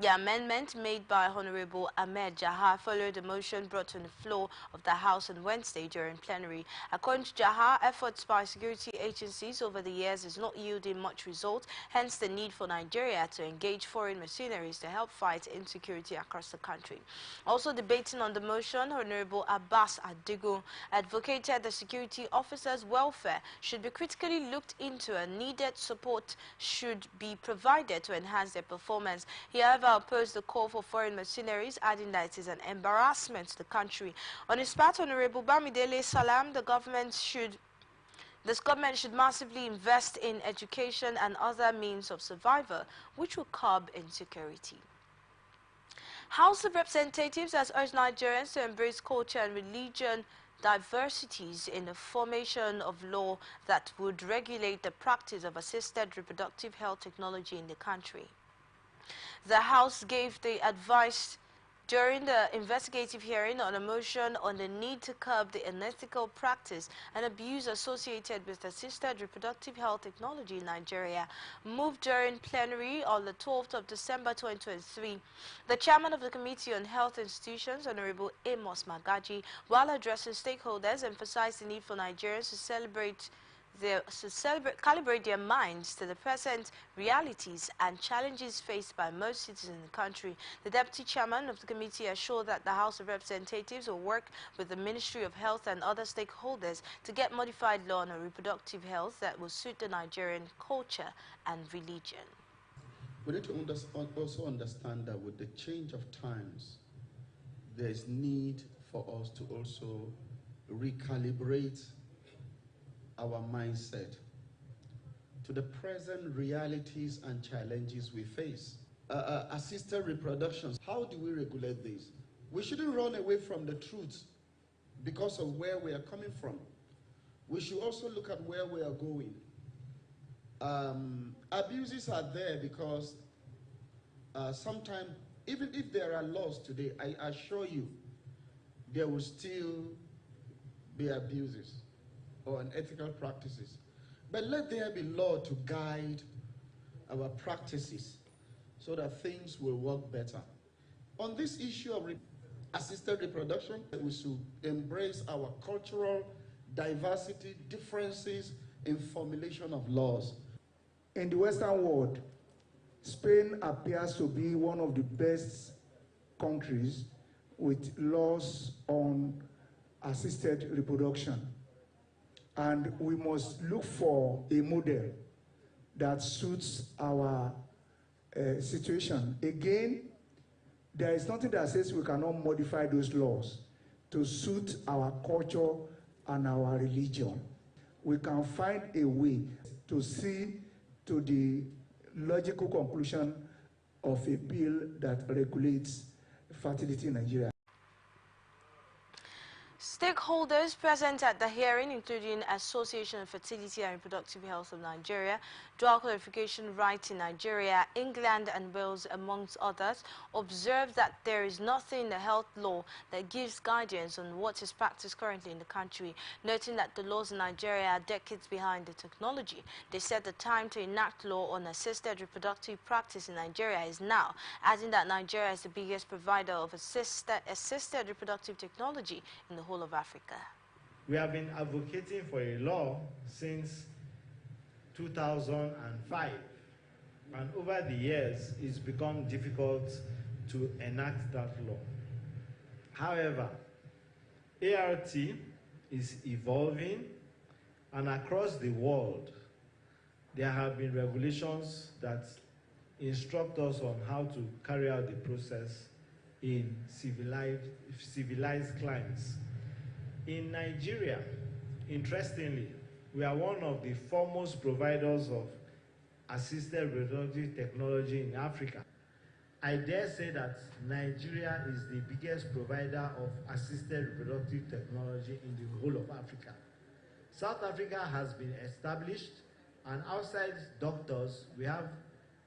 S1: The amendment made by Honorable Ahmed Jahar followed the motion brought on the floor of the House on Wednesday during plenary. According to Jahar, efforts by security agencies over the years is not yielding much result, hence the need for Nigeria to engage foreign mercenaries to help fight insecurity across the country. Also debating on the motion, Honorable Abbas Adigo advocated the security officers' welfare should be critically looked into and needed support should be provided to enhance their performance. He, however, opposed the call for foreign mercenaries, adding that it is an embarrassment to the country. On his part, Honorable Bamidele Salam, this government should massively invest in education and other means of survival, which will curb insecurity. House of Representatives has urged Nigerians to embrace culture and religion diversities in the formation of law that would regulate the practice of assisted reproductive health technology in the country. The House gave the advice during the investigative hearing on a motion on the need to curb the unethical practice and abuse associated with assisted reproductive health technology in Nigeria, moved during plenary on the 12th of December 2023. The chairman of the Committee on Health Institutions, Honorable Amos Magaji, while addressing stakeholders, emphasized the need for Nigerians to calibrate their minds to the present realities and challenges faced by most citizens in the country. The deputy chairman of the committee assured that the House of Representatives will work with the Ministry of Health and other stakeholders to get modified law on reproductive health that will suit the Nigerian culture and religion.
S17: We need to also understand that with the change of times, there is need for us to also recalibrate our mindset to the present realities and challenges we face. Assisted reproduction, how do we regulate this? We shouldn't run away from the truth because of where we are coming from. We should also look at where we are going. Abuses are there because sometimes, even if there are laws today, I assure you, there will still be abuses or unethical practices. But let there be law to guide our practices so that things will work better. On this issue of assisted reproduction, we should embrace our cultural diversity, differences in formulation of laws.
S18: In the Western world, Spain appears to be one of the best countries with laws on assisted reproduction. And we must look for a model that suits our situation. Again, there is nothing that says we cannot modify those laws to suit our culture and our religion. We can find a way to see to the logical conclusion of a bill that regulates fertility in Nigeria.
S1: Stakeholders present at the hearing, including Association of Fertility and Reproductive Health of Nigeria, Dual Qualification Rights in Nigeria, England and Wales, amongst others, observed that there is nothing in the health law that gives guidance on what is practiced currently in the country, noting that the laws in Nigeria are decades behind the technology. They said the time to enact law on assisted reproductive practice in Nigeria is now, adding that Nigeria is the biggest provider of assisted reproductive technology in the whole of Africa.
S19: We have been advocating for a law since 2005, and over the years it's become difficult to enact that law. However, ART is evolving, and across the world there have been regulations that instruct us on how to carry out the process in civilized climes. In Nigeria, interestingly, we are one of the foremost providers of assisted reproductive technology in Africa. I dare say that Nigeria is the biggest provider of assisted reproductive technology in the whole of Africa. South Africa has been established, and outside doctors, we have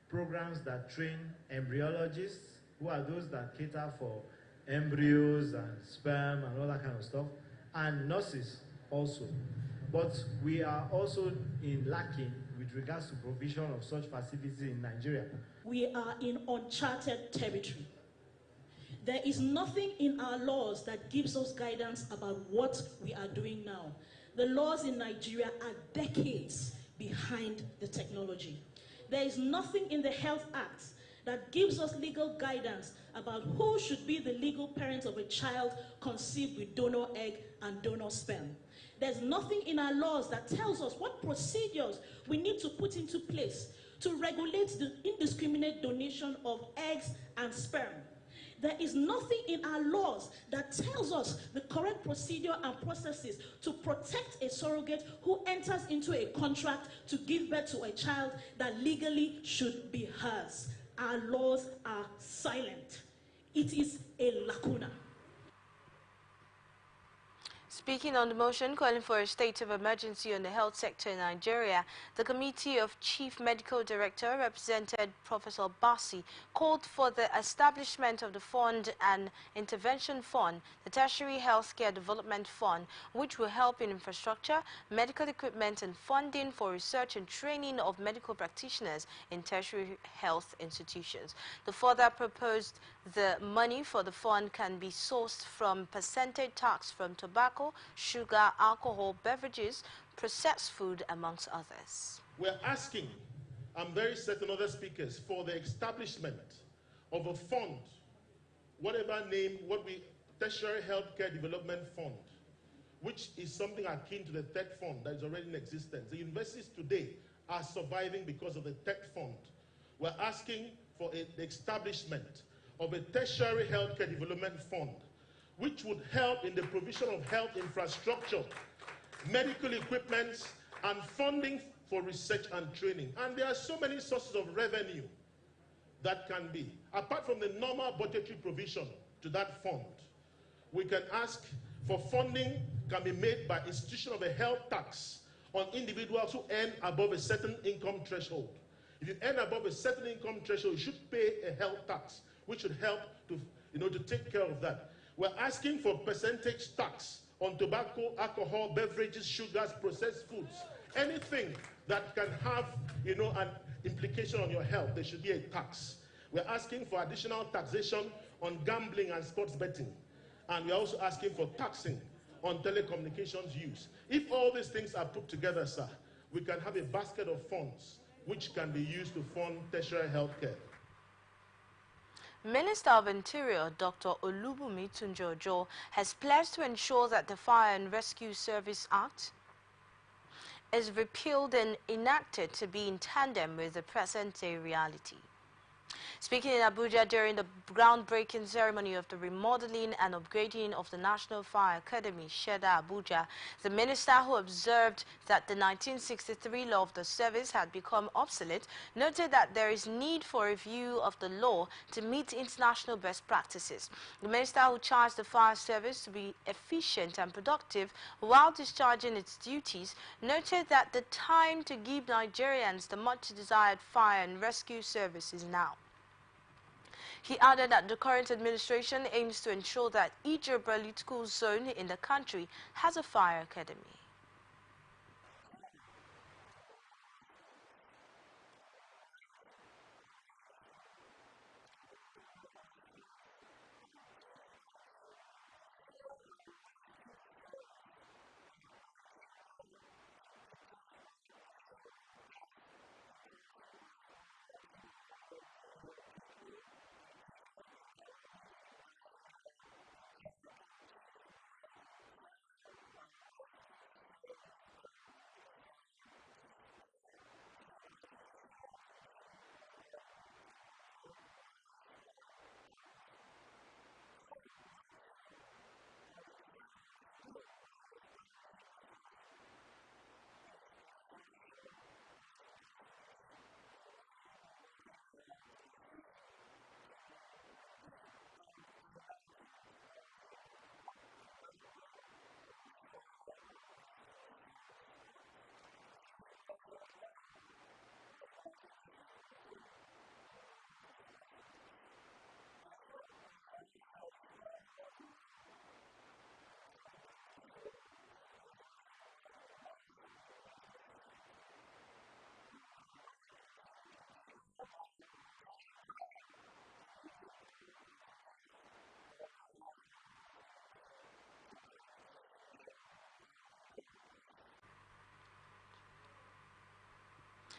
S19: programs that train embryologists, who are those that cater for embryos and sperm and all that kind of stuff, and nurses also. But we are also lacking with regards to provision of such facilities in Nigeria.
S20: We are in uncharted territory. There is nothing in our laws that gives us guidance about what we are doing now. The laws in Nigeria are decades behind the technology. There is nothing in the Health Act that gives us legal guidance about who should be the legal parent of a child conceived with donor egg and donor sperm. There's nothing in our laws that tells us what procedures we need to put into place to regulate the indiscriminate donation of eggs and sperm. There is nothing in our laws that tells us the correct procedure and processes to protect a surrogate who enters into a contract to give birth to a child that legally should be hers. Our laws are silent. It is a lacuna.
S1: Speaking on the motion calling for a state of emergency on the health sector in Nigeria, the Committee of Chief Medical Director, represented Professor Bassi, called for the establishment of the Fund and Intervention Fund, the Tertiary Healthcare Development Fund, which will help in infrastructure, medical equipment and funding for research and training of medical practitioners in tertiary health institutions. The further proposed the money for the fund can be sourced from percentage tax from tobacco, sugar, alcohol, beverages, processed food, amongst others.
S21: We're asking, I'm very certain other speakers, for the establishment of a fund, whatever name, Tertiary Healthcare Development Fund, which is something akin to the TED Fund that is already in existence. The universities today are surviving because of the TED Fund. We're asking for the establishment of a Tertiary Healthcare Development Fund, which would help in the provision of health infrastructure, medical equipment, and funding for research and training. And there are so many sources of revenue that can be. Apart from the normal budgetary provision to that fund, we can ask for funding can be made by institution of a health tax on individuals who earn above a certain income threshold. If you earn above a certain income threshold, you should pay a health tax, which should help to take care of that. We're asking for percentage tax on tobacco, alcohol, beverages, sugars, processed foods. Anything that can have, an implication on your health, there should be a tax. We're asking for additional taxation on gambling and sports betting. And we're also asking for taxing on telecommunications use. If all these things are put together, sir, we can have a basket of funds which can be used to fund tertiary healthcare.
S1: Minister of Interior, Dr. Olubunmi Tunjojo, has pledged to ensure that the Fire and Rescue Service Act is repealed and enacted to be in tandem with the present-day reality. Speaking in Abuja during the groundbreaking ceremony of the remodeling and upgrading of the National Fire Academy, Sheda Abuja, the minister, who observed that the 1963 law of the service had become obsolete, noted that there is need for review of the law to meet international best practices. The minister, who charged the fire service to be efficient and productive while discharging its duties, noted that the time to give Nigerians the much desired fire and rescue service is now. He added that the current administration aims to ensure that each geopolitical zone in the country has a fire academy.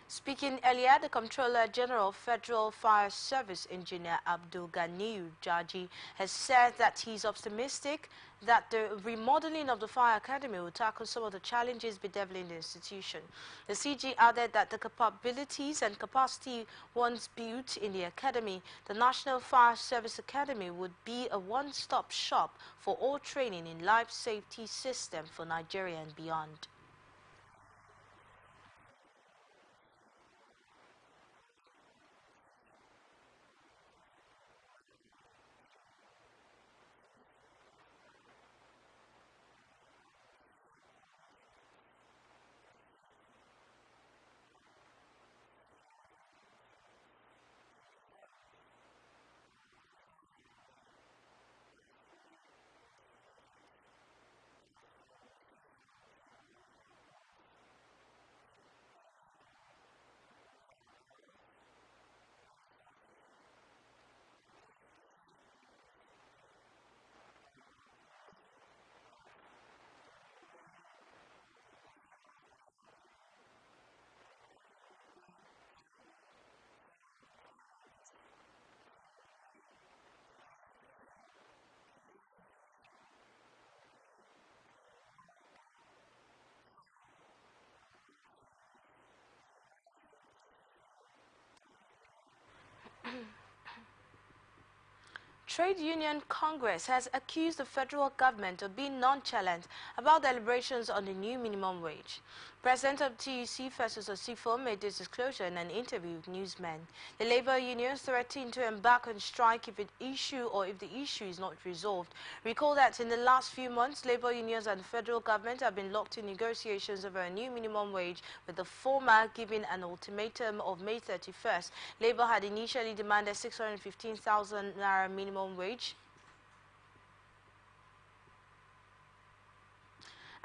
S1: Speaking earlier, the Comptroller General of Federal Fire Service Engineer Abdul Ganiyu Jaji has said that he's optimistic that the remodeling of the Fire Academy will tackle some of the challenges bedeviling the institution. The CG added that the capabilities and capacity once built in the Academy, the National Fire Service Academy, would be a one-stop shop for all training in life safety system for Nigeria and beyond. Trade Union Congress has accused the federal government of being nonchalant about deliberations on the new minimum wage. President of TUC, Festus Osifo, made this disclosure in an interview with newsmen. The labor unions threatened to embark on strike if the issue is not resolved. Recall that in the last few months, labor unions and the federal government have been locked in negotiations over a new minimum wage, with the former giving an ultimatum of May 31st. Labor had initially demanded 615,000 naira minimum wage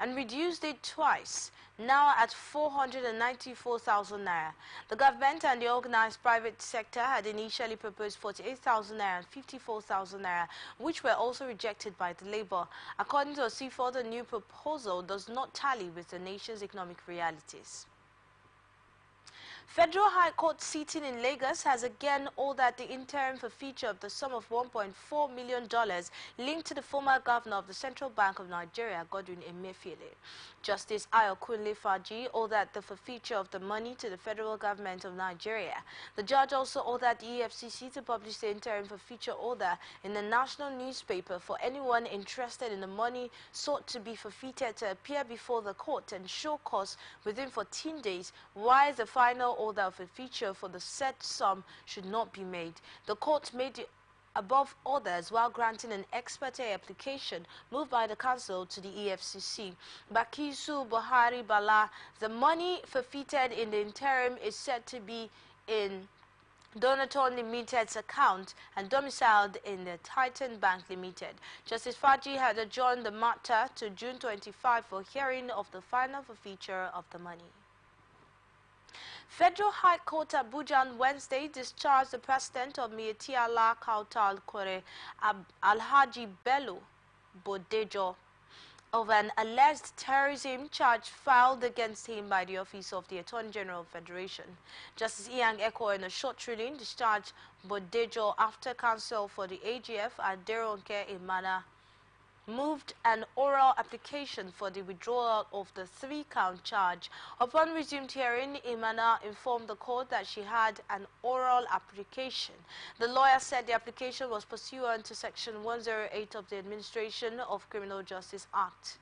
S1: and reduced it twice, now at 494,000 naira. The government and the organized private sector had initially proposed 48,000 naira and 54,000 naira, which were also rejected by the labor. According to Osifo, the new proposal does not tally with the nation's economic realities. Federal High Court sitting in Lagos has again ordered the interim forfeiture of the sum of $1.4 million linked to the former governor of the Central Bank of Nigeria, Godwin Emefiele. Justice Ayokunle Faji ordered the forfeiture of the money to the federal government of Nigeria. The judge also ordered the EFCC to publish the interim forfeiture order in the national newspaper for anyone interested in the money sought to be forfeited to appear before the court and show cause within 14 days, while the final order of forfeiture for the said sum should not be made. The court made the above orders while granting an ex parte application moved by the council to the EFCC. Bakisu Buhari Bala, the money forfeited in the interim is said to be in Donaton Limited's account and domiciled in the Titan Bank Limited. Justice Faji had adjourned the matter to June 25 for hearing of the final forfeiture of the money. Federal High Court Abuja on Wednesday discharged the president of Miyetti Allah Kautal Kore, Alhaji Bello Bodejo, of an alleged terrorism charge filed against him by the Office of the Attorney General of the Federation. Justice Iang Eko, in a short ruling, discharged Bodejo after counsel for the AGF, Aderonke Imana, moved an oral application for the withdrawal of the 3-count charge. Upon resumed hearing, Imana informed the court that she had an oral application. The lawyer said the application was pursuant to Section 108 of the Administration of Criminal Justice Act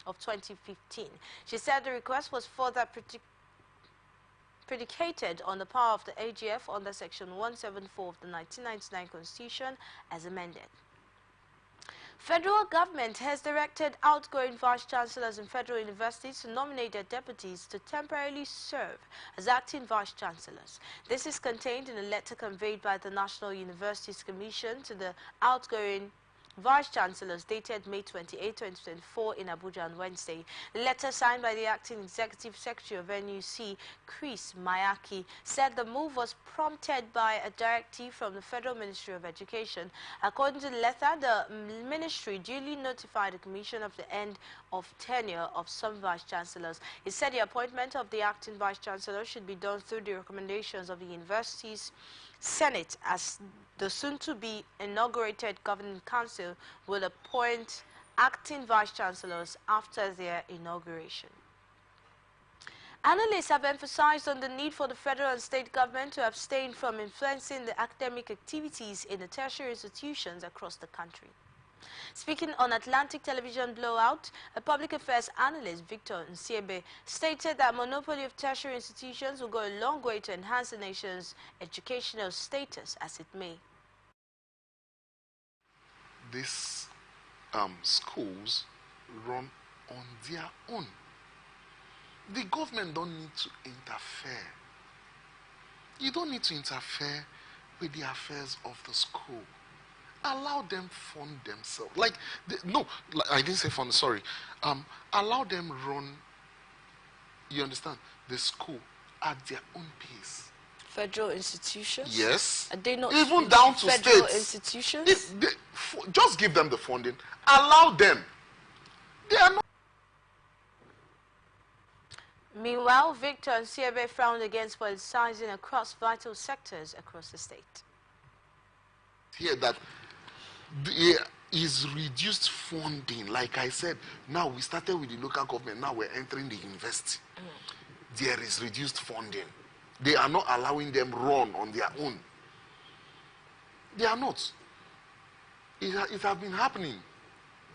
S1: of 2015. She said the request was further predicated on the power of the AGF under Section 174 of the 1999 Constitution as amended. Federal government has directed outgoing vice-chancellors in federal universities to nominate their deputies to temporarily serve as acting vice-chancellors. This is contained in a letter conveyed by the National Universities Commission to the outgoing vice-chancellors dated May 28, 2024 in Abuja on Wednesday. The letter signed by the acting executive secretary of NUC, Chris Mayaki, said the move was prompted by a directive from the Federal Ministry of Education. According to the letter, the ministry duly notified the commission of the end of tenure of some vice-chancellors. It said the appointment of the acting vice-chancellor should be done through the recommendations of the university's Senate, as the soon-to-be inaugurated Governing Council will appoint acting vice-chancellors after their inauguration. Analysts have emphasized on the need for the federal and state government to abstain from influencing the academic activities in the tertiary institutions across the country. Speaking on Atlantic Television Blowout, a public affairs analyst, Victor Nsiebe, stated that monopoly of tertiary institutions will go a long way to enhance the nation's educational status as it may.
S3: These schools run on their own. The government don't need to interfere. You don't need to interfere with the affairs of the school. Allow them fund themselves. I didn't say fund, sorry. Allow them run, you understand, the school at their own pace.
S1: Federal institutions?
S3: Yes.
S1: Are they not
S3: even down to
S1: federal
S3: states?
S1: Institutions?
S3: Just give them the funding. Allow them. They are not.
S1: Meanwhile, Victor Nsiebe frowned against politicizing across vital sectors across the state.
S3: Here that there is reduced funding. Like I said, now we started with the local government, now we're entering the university. There is reduced funding. They are not allowing them run on their own. They are not. It has been happening.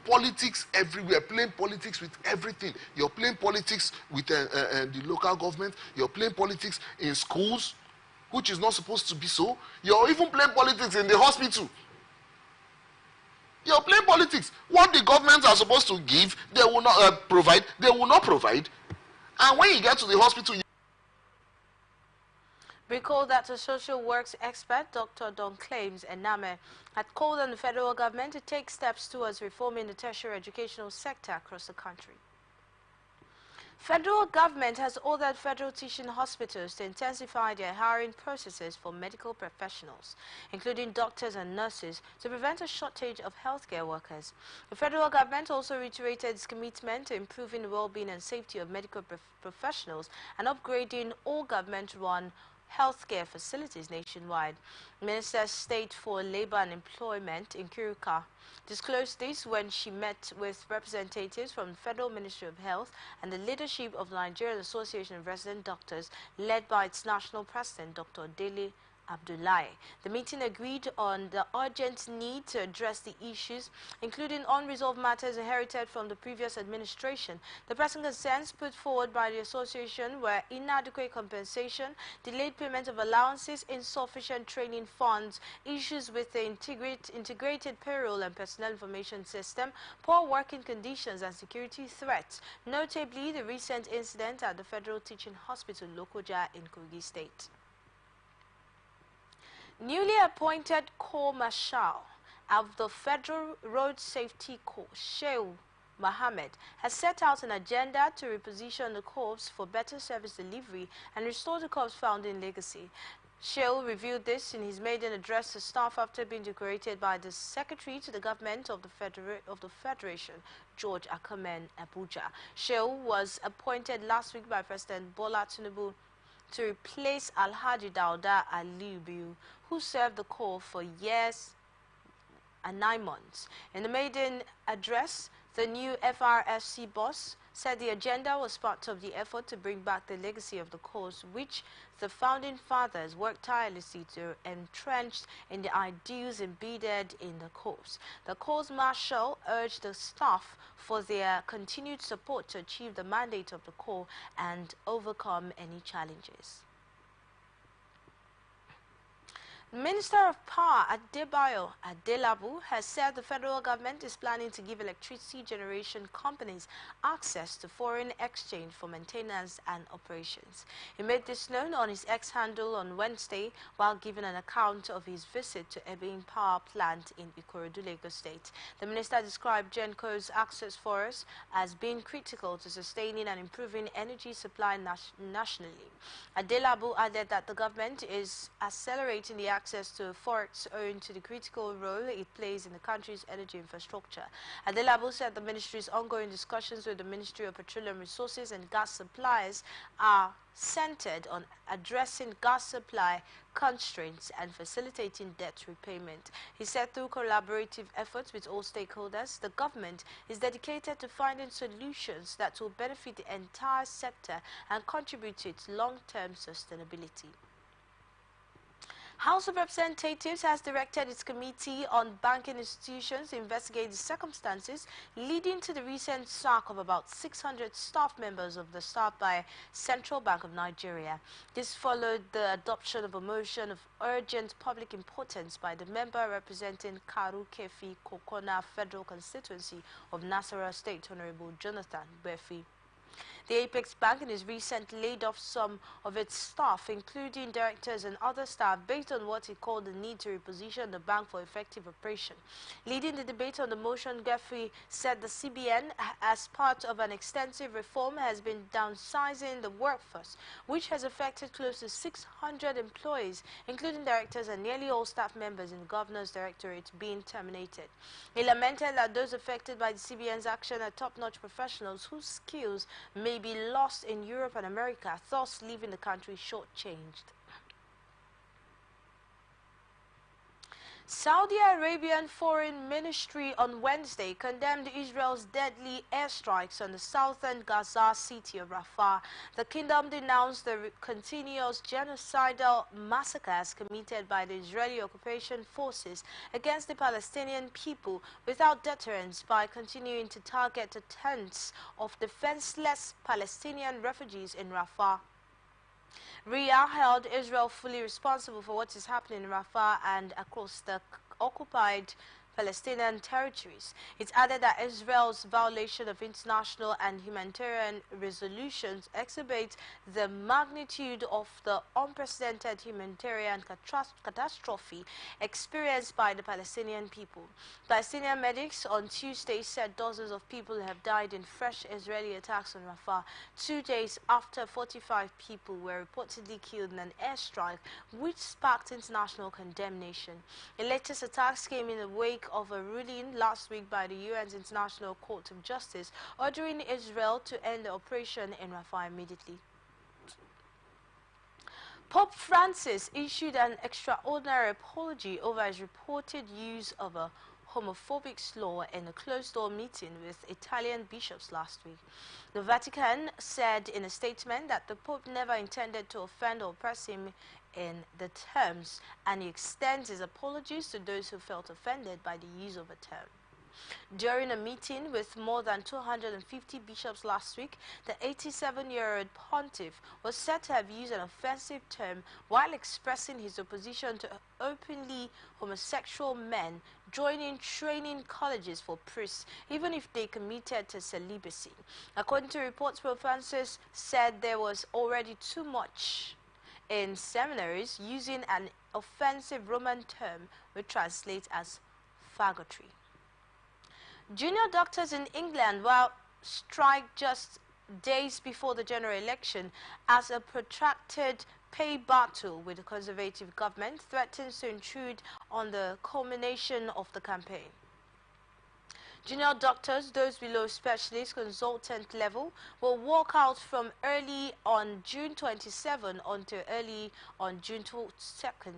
S3: Politics everywhere, playing politics with everything. You're playing politics with the local government. You're playing politics in schools, which is not supposed to be so. You're even playing politics in the hospital. You're playing politics. What the governments are supposed to give, they will not provide. They will not provide. And when you get to the hospital,
S1: Recall that a social works expert, Dr. Don Claims Ename, had called on the federal government to take steps towards reforming the tertiary educational sector across the country. Federal government has ordered federal teaching hospitals to intensify their hiring processes for medical professionals, including doctors and nurses, to prevent a shortage of healthcare workers. The federal government also reiterated its commitment to improving the well-being and safety of medical professionals and upgrading all government-run healthcare facilities nationwide. Minister of State for Labor and Employment in Kiruka disclosed this when she met with representatives from the Federal Ministry of Health and the leadership of the Nigerian Association of Resident Doctors, led by its national president, Dr. Dele Abdullahi. The meeting agreed on the urgent need to address the issues, including unresolved matters inherited from the previous administration. The pressing concerns put forward by the association were inadequate compensation, delayed payment of allowances, insufficient training funds, issues with the integrated payroll and personnel information system, poor working conditions and security threats, notably the recent incident at the Federal Teaching Hospital, Lokoja in Kogi State. Newly appointed Corps Marshal of the Federal Road Safety Corps, Shehu Mohammed, has set out an agenda to reposition the Corps for better service delivery and restore the Corps' founding legacy. Shehu revealed this in his maiden address to staff after being decorated by the Secretary to the Government of the Federation, George Akamen Abuja. Shehu was appointed last week by President Bola Tinubu to replace Alhaji Dauda Aliyu, who served the Corps for years and 9 months. In the maiden address, the new FRFC boss said the agenda was part of the effort to bring back the legacy of the Corps, which the founding fathers worked tirelessly to entrench in the ideals embedded in the Corps. The Corps Marshal urged the staff for their continued support to achieve the mandate of the Corps and overcome any challenges. Minister of Power Adebayo Adelabu has said the federal government is planning to give electricity generation companies access to foreign exchange for maintenance and operations. He made this known on his X handle on Wednesday while giving an account of his visit to Ebing Power Plant in Ikorodu, Lagos State. The minister described GenCo's access for us as being critical to sustaining and improving energy supply nationally. Adelabu added that the government is accelerating the access to forex owing to the critical role it plays in the country's energy infrastructure. Adelabu said the ministry's ongoing discussions with the Ministry of Petroleum Resources and Gas Supplies are centered on addressing gas supply constraints and facilitating debt repayment. He said through collaborative efforts with all stakeholders, the government is dedicated to finding solutions that will benefit the entire sector and contribute to its long-term sustainability. House of Representatives has directed its Committee on Banking Institutions to investigate the circumstances leading to the recent sack of about 600 staff members of the staff by Central Bank of Nigeria. This followed the adoption of a motion of urgent public importance by the member representing Karu Kefi Kokona Federal Constituency of Nasarawa State, Honorable Jonathan Befi. The Apex Bank in his recent laid off some of its staff, including directors and other staff, based on what he called the need to reposition the bank for effective operation. Leading the debate on the motion, Geoffrey said the CBN, as part of an extensive reform, has been downsizing the workforce, which has affected close to 600 employees, including directors and nearly all staff members in the Governor's Directorate being terminated. He lamented that those affected by the CBN's action are top-notch professionals whose skills may be lost in Europe and America, thus leaving the country shortchanged. Saudi Arabian Foreign Ministry on Wednesday condemned Israel's deadly airstrikes on the southern Gaza city of Rafah. The kingdom denounced the continuous genocidal massacres committed by the Israeli occupation forces against the Palestinian people without deterrence by continuing to target the tents of defenseless Palestinian refugees in Rafah. Riyadh held Israel fully responsible for what is happening in Rafah and across the occupied Palestinian territories. It added that Israel's violation of international and humanitarian resolutions exhibits the magnitude of the unprecedented humanitarian catastrophe experienced by the Palestinian people. Palestinian medics on Tuesday said dozens of people have died in fresh Israeli attacks on Rafah 2 days after 45 people were reportedly killed in an airstrike which sparked international condemnation. The latest attacks came in the wake of a ruling last week by the UN's International Court of Justice ordering Israel to end the operation in Rafah immediately. Pope Francis issued an extraordinary apology over his reported use of a homophobic slur in a closed-door meeting with Italian bishops last week. The Vatican said in a statement that the Pope never intended to offend or oppress him in the terms, and he extends his apologies to those who felt offended by the use of a term. During a meeting with more than 250 bishops last week, the 87-year-old pontiff was said to have used an offensive term while expressing his opposition to openly homosexual men joining training colleges for priests, even if they committed to celibacy. According to reports, Pope Francis said there was already too much in seminaries using an offensive Roman term which translates as faggotry. Junior doctors in England will strike just days before the general election as a protracted pay battle with the Conservative government threatens to intrude on the culmination of the campaign. Junior doctors, those below specialist consultant level, will walk out from early on June 27 until early on June 2nd.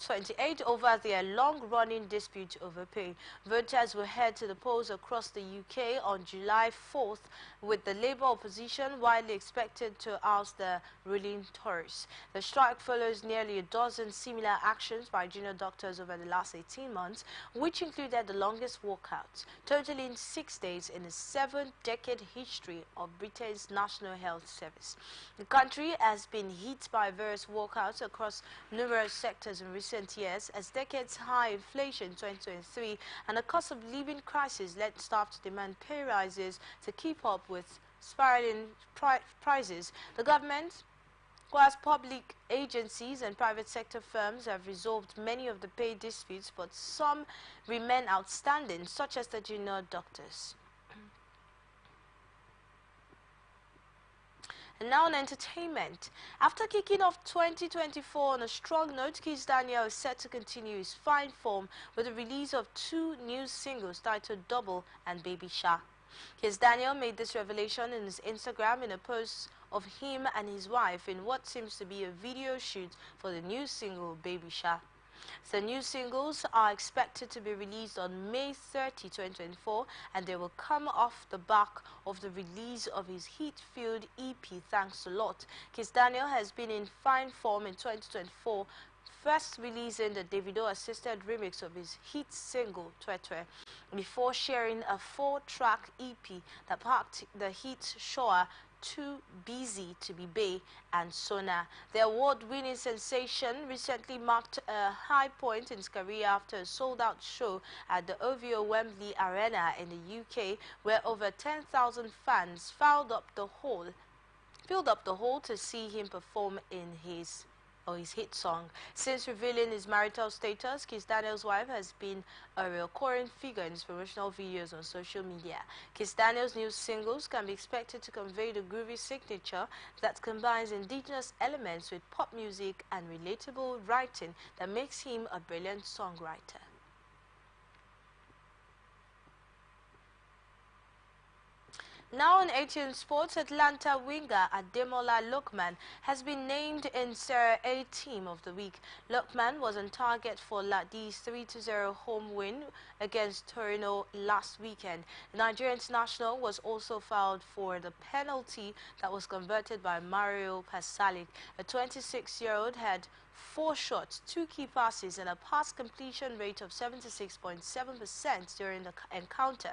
S1: 28 over their long-running dispute over pay. Voters will head to the polls across the UK on July 4th, with the Labour opposition widely expected to oust the ruling Tories. The strike follows nearly a dozen similar actions by junior doctors over the last 18 months, which included the longest walkout, totaling 6 days in the 7-decade history of Britain's National Health Service. The country has been hit by various walkouts across numerous sectors in recent years as decades-high inflation in 2023 and a cost of living crisis led staff to demand pay rises to keep up with spiraling prices. The government, whilst public agencies and private sector firms have resolved many of the pay disputes, but some remain outstanding, such as the junior doctors. And now on entertainment. After kicking off 2024 on a strong note, Kiss Daniel is set to continue his fine form with the release of 2 new singles titled Double and Baby Sha. Kiss Daniel made this revelation in his Instagram in a post of him and his wife in what seems to be a video shoot for the new single Baby Sha. The new singles are expected to be released on May 30, 2024, and they will come off the back of the release of his hit-filled EP, Thanks a Lot. Kiss Daniel has been in fine form in 2024, first releasing the Davido-assisted remix of his hit single, Twetwe, before sharing a 4-track EP that packed the hits Shoa, Too Busy to be Bay, and Sona. The award-winning sensation recently marked a high point in his career after a sold-out show at the OVO Wembley Arena in the UK, where over 10,000 fans filled up the hall to see him perform in his hit song. Since revealing his marital status, Kiss Daniel's wife has been a recurring figure in his promotional videos on social media. Kiss Daniel's new singles can be expected to convey the groovy signature that combines indigenous elements with pop music and relatable writing that makes him a brilliant songwriter. Now on 18 Sports, Atlanta winger Ademola Lookman has been named in Serie A Team of the Week. Lookman was on target for Ladi's 3-0 home win against Torino last weekend. The Nigerian international was also fouled for the penalty that was converted by Mario Pasalic. A 26-year-old had 4 shots, 2 key passes, and a pass completion rate of 76.7% during the encounter.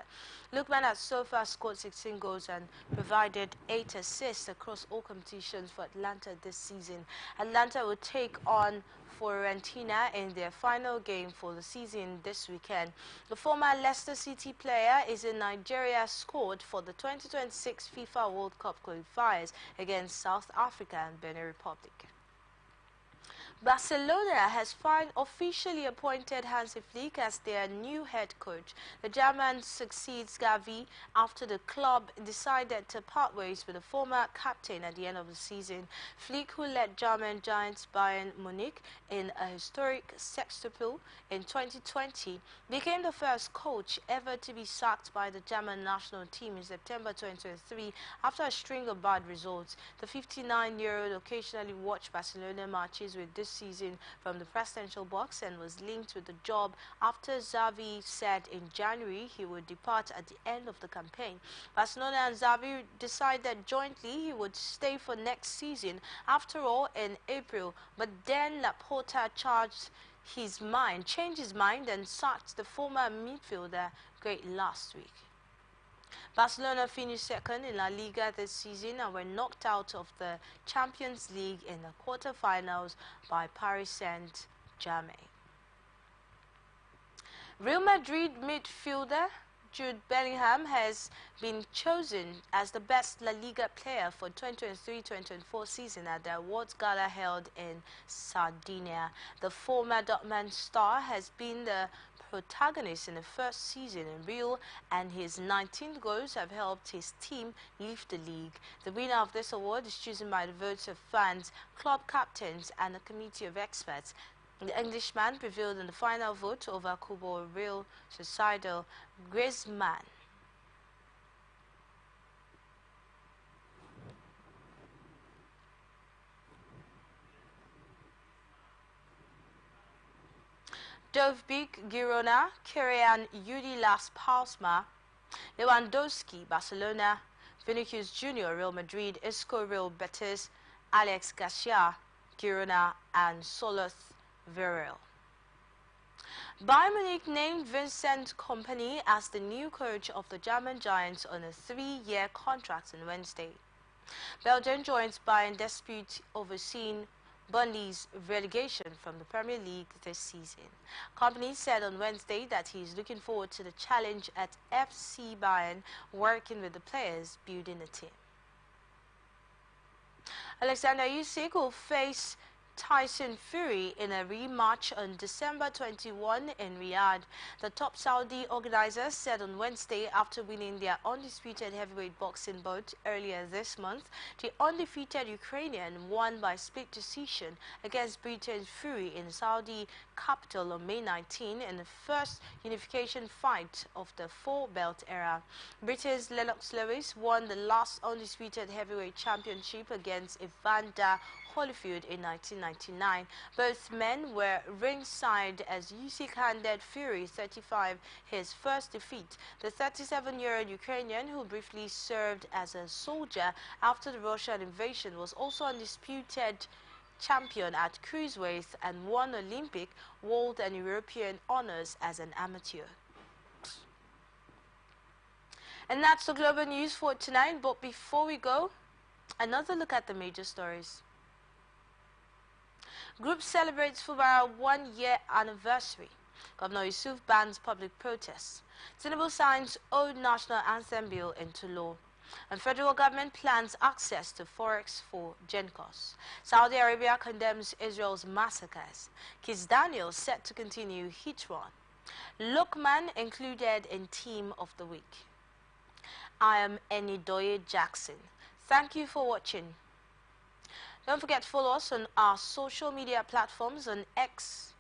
S1: Lookman has so far scored 16 goals and provided 8 assists across all competitions for Atlanta this season. Atlanta will take on Fiorentina in their final game for the season this weekend. The former Leicester City player is in Nigeria squad for the 2026 FIFA World Cup qualifiers against South Africa and Benin Republic. Barcelona has officially appointed Hansi Flick as their new head coach. The German succeeds Gavi after the club decided to part ways with the former captain at the end of the season. Flick, who led German giants Bayern Munich in a historic sextuple in 2020, became the first coach ever to be sacked by the German national team in September 2023 after a string of bad results. The 59-year-old occasionally watched Barcelona matches with this season from the presidential box and was linked with the job after Xavi said in January he would depart at the end of the campaign. Barcelona and Xavi decided jointly he would stay for next season after all in April, but then Laporta changed his mind and sacked the former midfielder great last week. Barcelona finished second in La Liga this season and were knocked out of the Champions League in the quarterfinals by Paris Saint-Germain. Real Madrid midfielder Jude Bellingham has been chosen as the best La Liga player for 2023-2024 season at the awards gala held in Sardinia. The former Dortmund star has been the protagonist in the first season in Real, and his 19 goals have helped his team lift the league. The winner of this award is chosen by the votes of fans, club captains, and a committee of experts. The Englishman prevailed in the final vote over Kubo Real Sociedad Griezmann. Dovbyk, Girona, Kyrian Yudi Las Palmas, Lewandowski, Barcelona, Vinicius Jr., Real Madrid, Isco, Real Betis, Alex Garcia, Girona, and Soloth, Villarreal. Bayern Munich named Vincent Kompany as the new coach of the German Giants on a 3-year contract on Wednesday. Belgium joins Bayern dispute overseeing Burnley's relegation from the Premier League this season. Kompany said on Wednesday that he is looking forward to the challenge at FC Bayern, working with the players building a team. Alexander Usyk will face Tyson Fury in a rematch on December 21 in Riyadh. The top Saudi organizers said on Wednesday after winning their undisputed heavyweight boxing bout earlier this month, the undefeated Ukrainian won by split decision against Britain's Fury in Saudi capital on May 19 in the first unification fight of the four-belt era. Britain's Lennox Lewis won the last undisputed heavyweight championship against Evander Holyfield in 1999. Both men were ringside as Usyk handed Fury 35 his first defeat. The 37-year-old Ukrainian, who briefly served as a soldier after the Russian invasion, was also undisputed champion at cruiserweight and won Olympic, world and European honors as an amateur. And that's the global news for tonight, but before we go, another look at the major stories. Group celebrates Fubara 1-year anniversary. Governor Yusuf bans public protests. Tinubu signs old national anthem bill into law. And federal government plans access to forex for GenCos. Saudi Arabia condemns Israel's massacres. Kiss Daniel set to continue hit run. Lookman included in Team of the Week. I am Enidoye Jackson. Thank you for watching. Don't forget to follow us on our social media platforms on X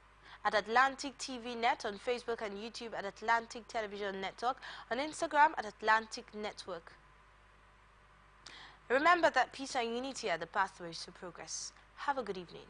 S1: at Atlantic TV Net, on Facebook and YouTube at Atlantic Television Network, on Instagram at Atlantic Network. Remember that peace and unity are the pathways to progress. Have a good evening.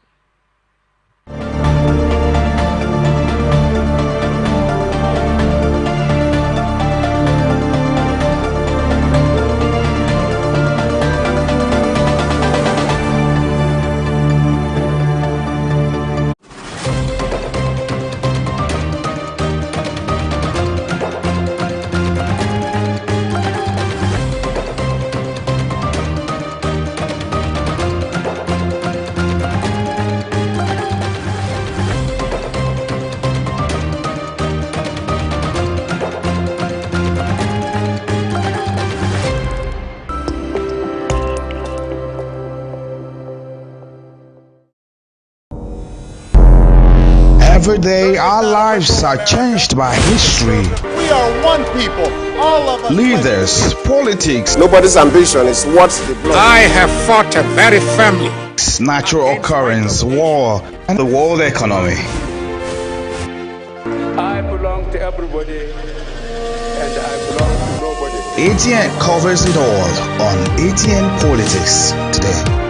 S11: Every day our lives are changed by history.
S12: We are one people, all of us.
S11: Leaders, politics.
S12: Nobody's ambition is what the blood.
S11: I have fought a very family. Natural occurrence, war, and the world economy.
S13: I belong to everybody, and I belong to nobody.
S11: ATN covers it all on ATN Politics today.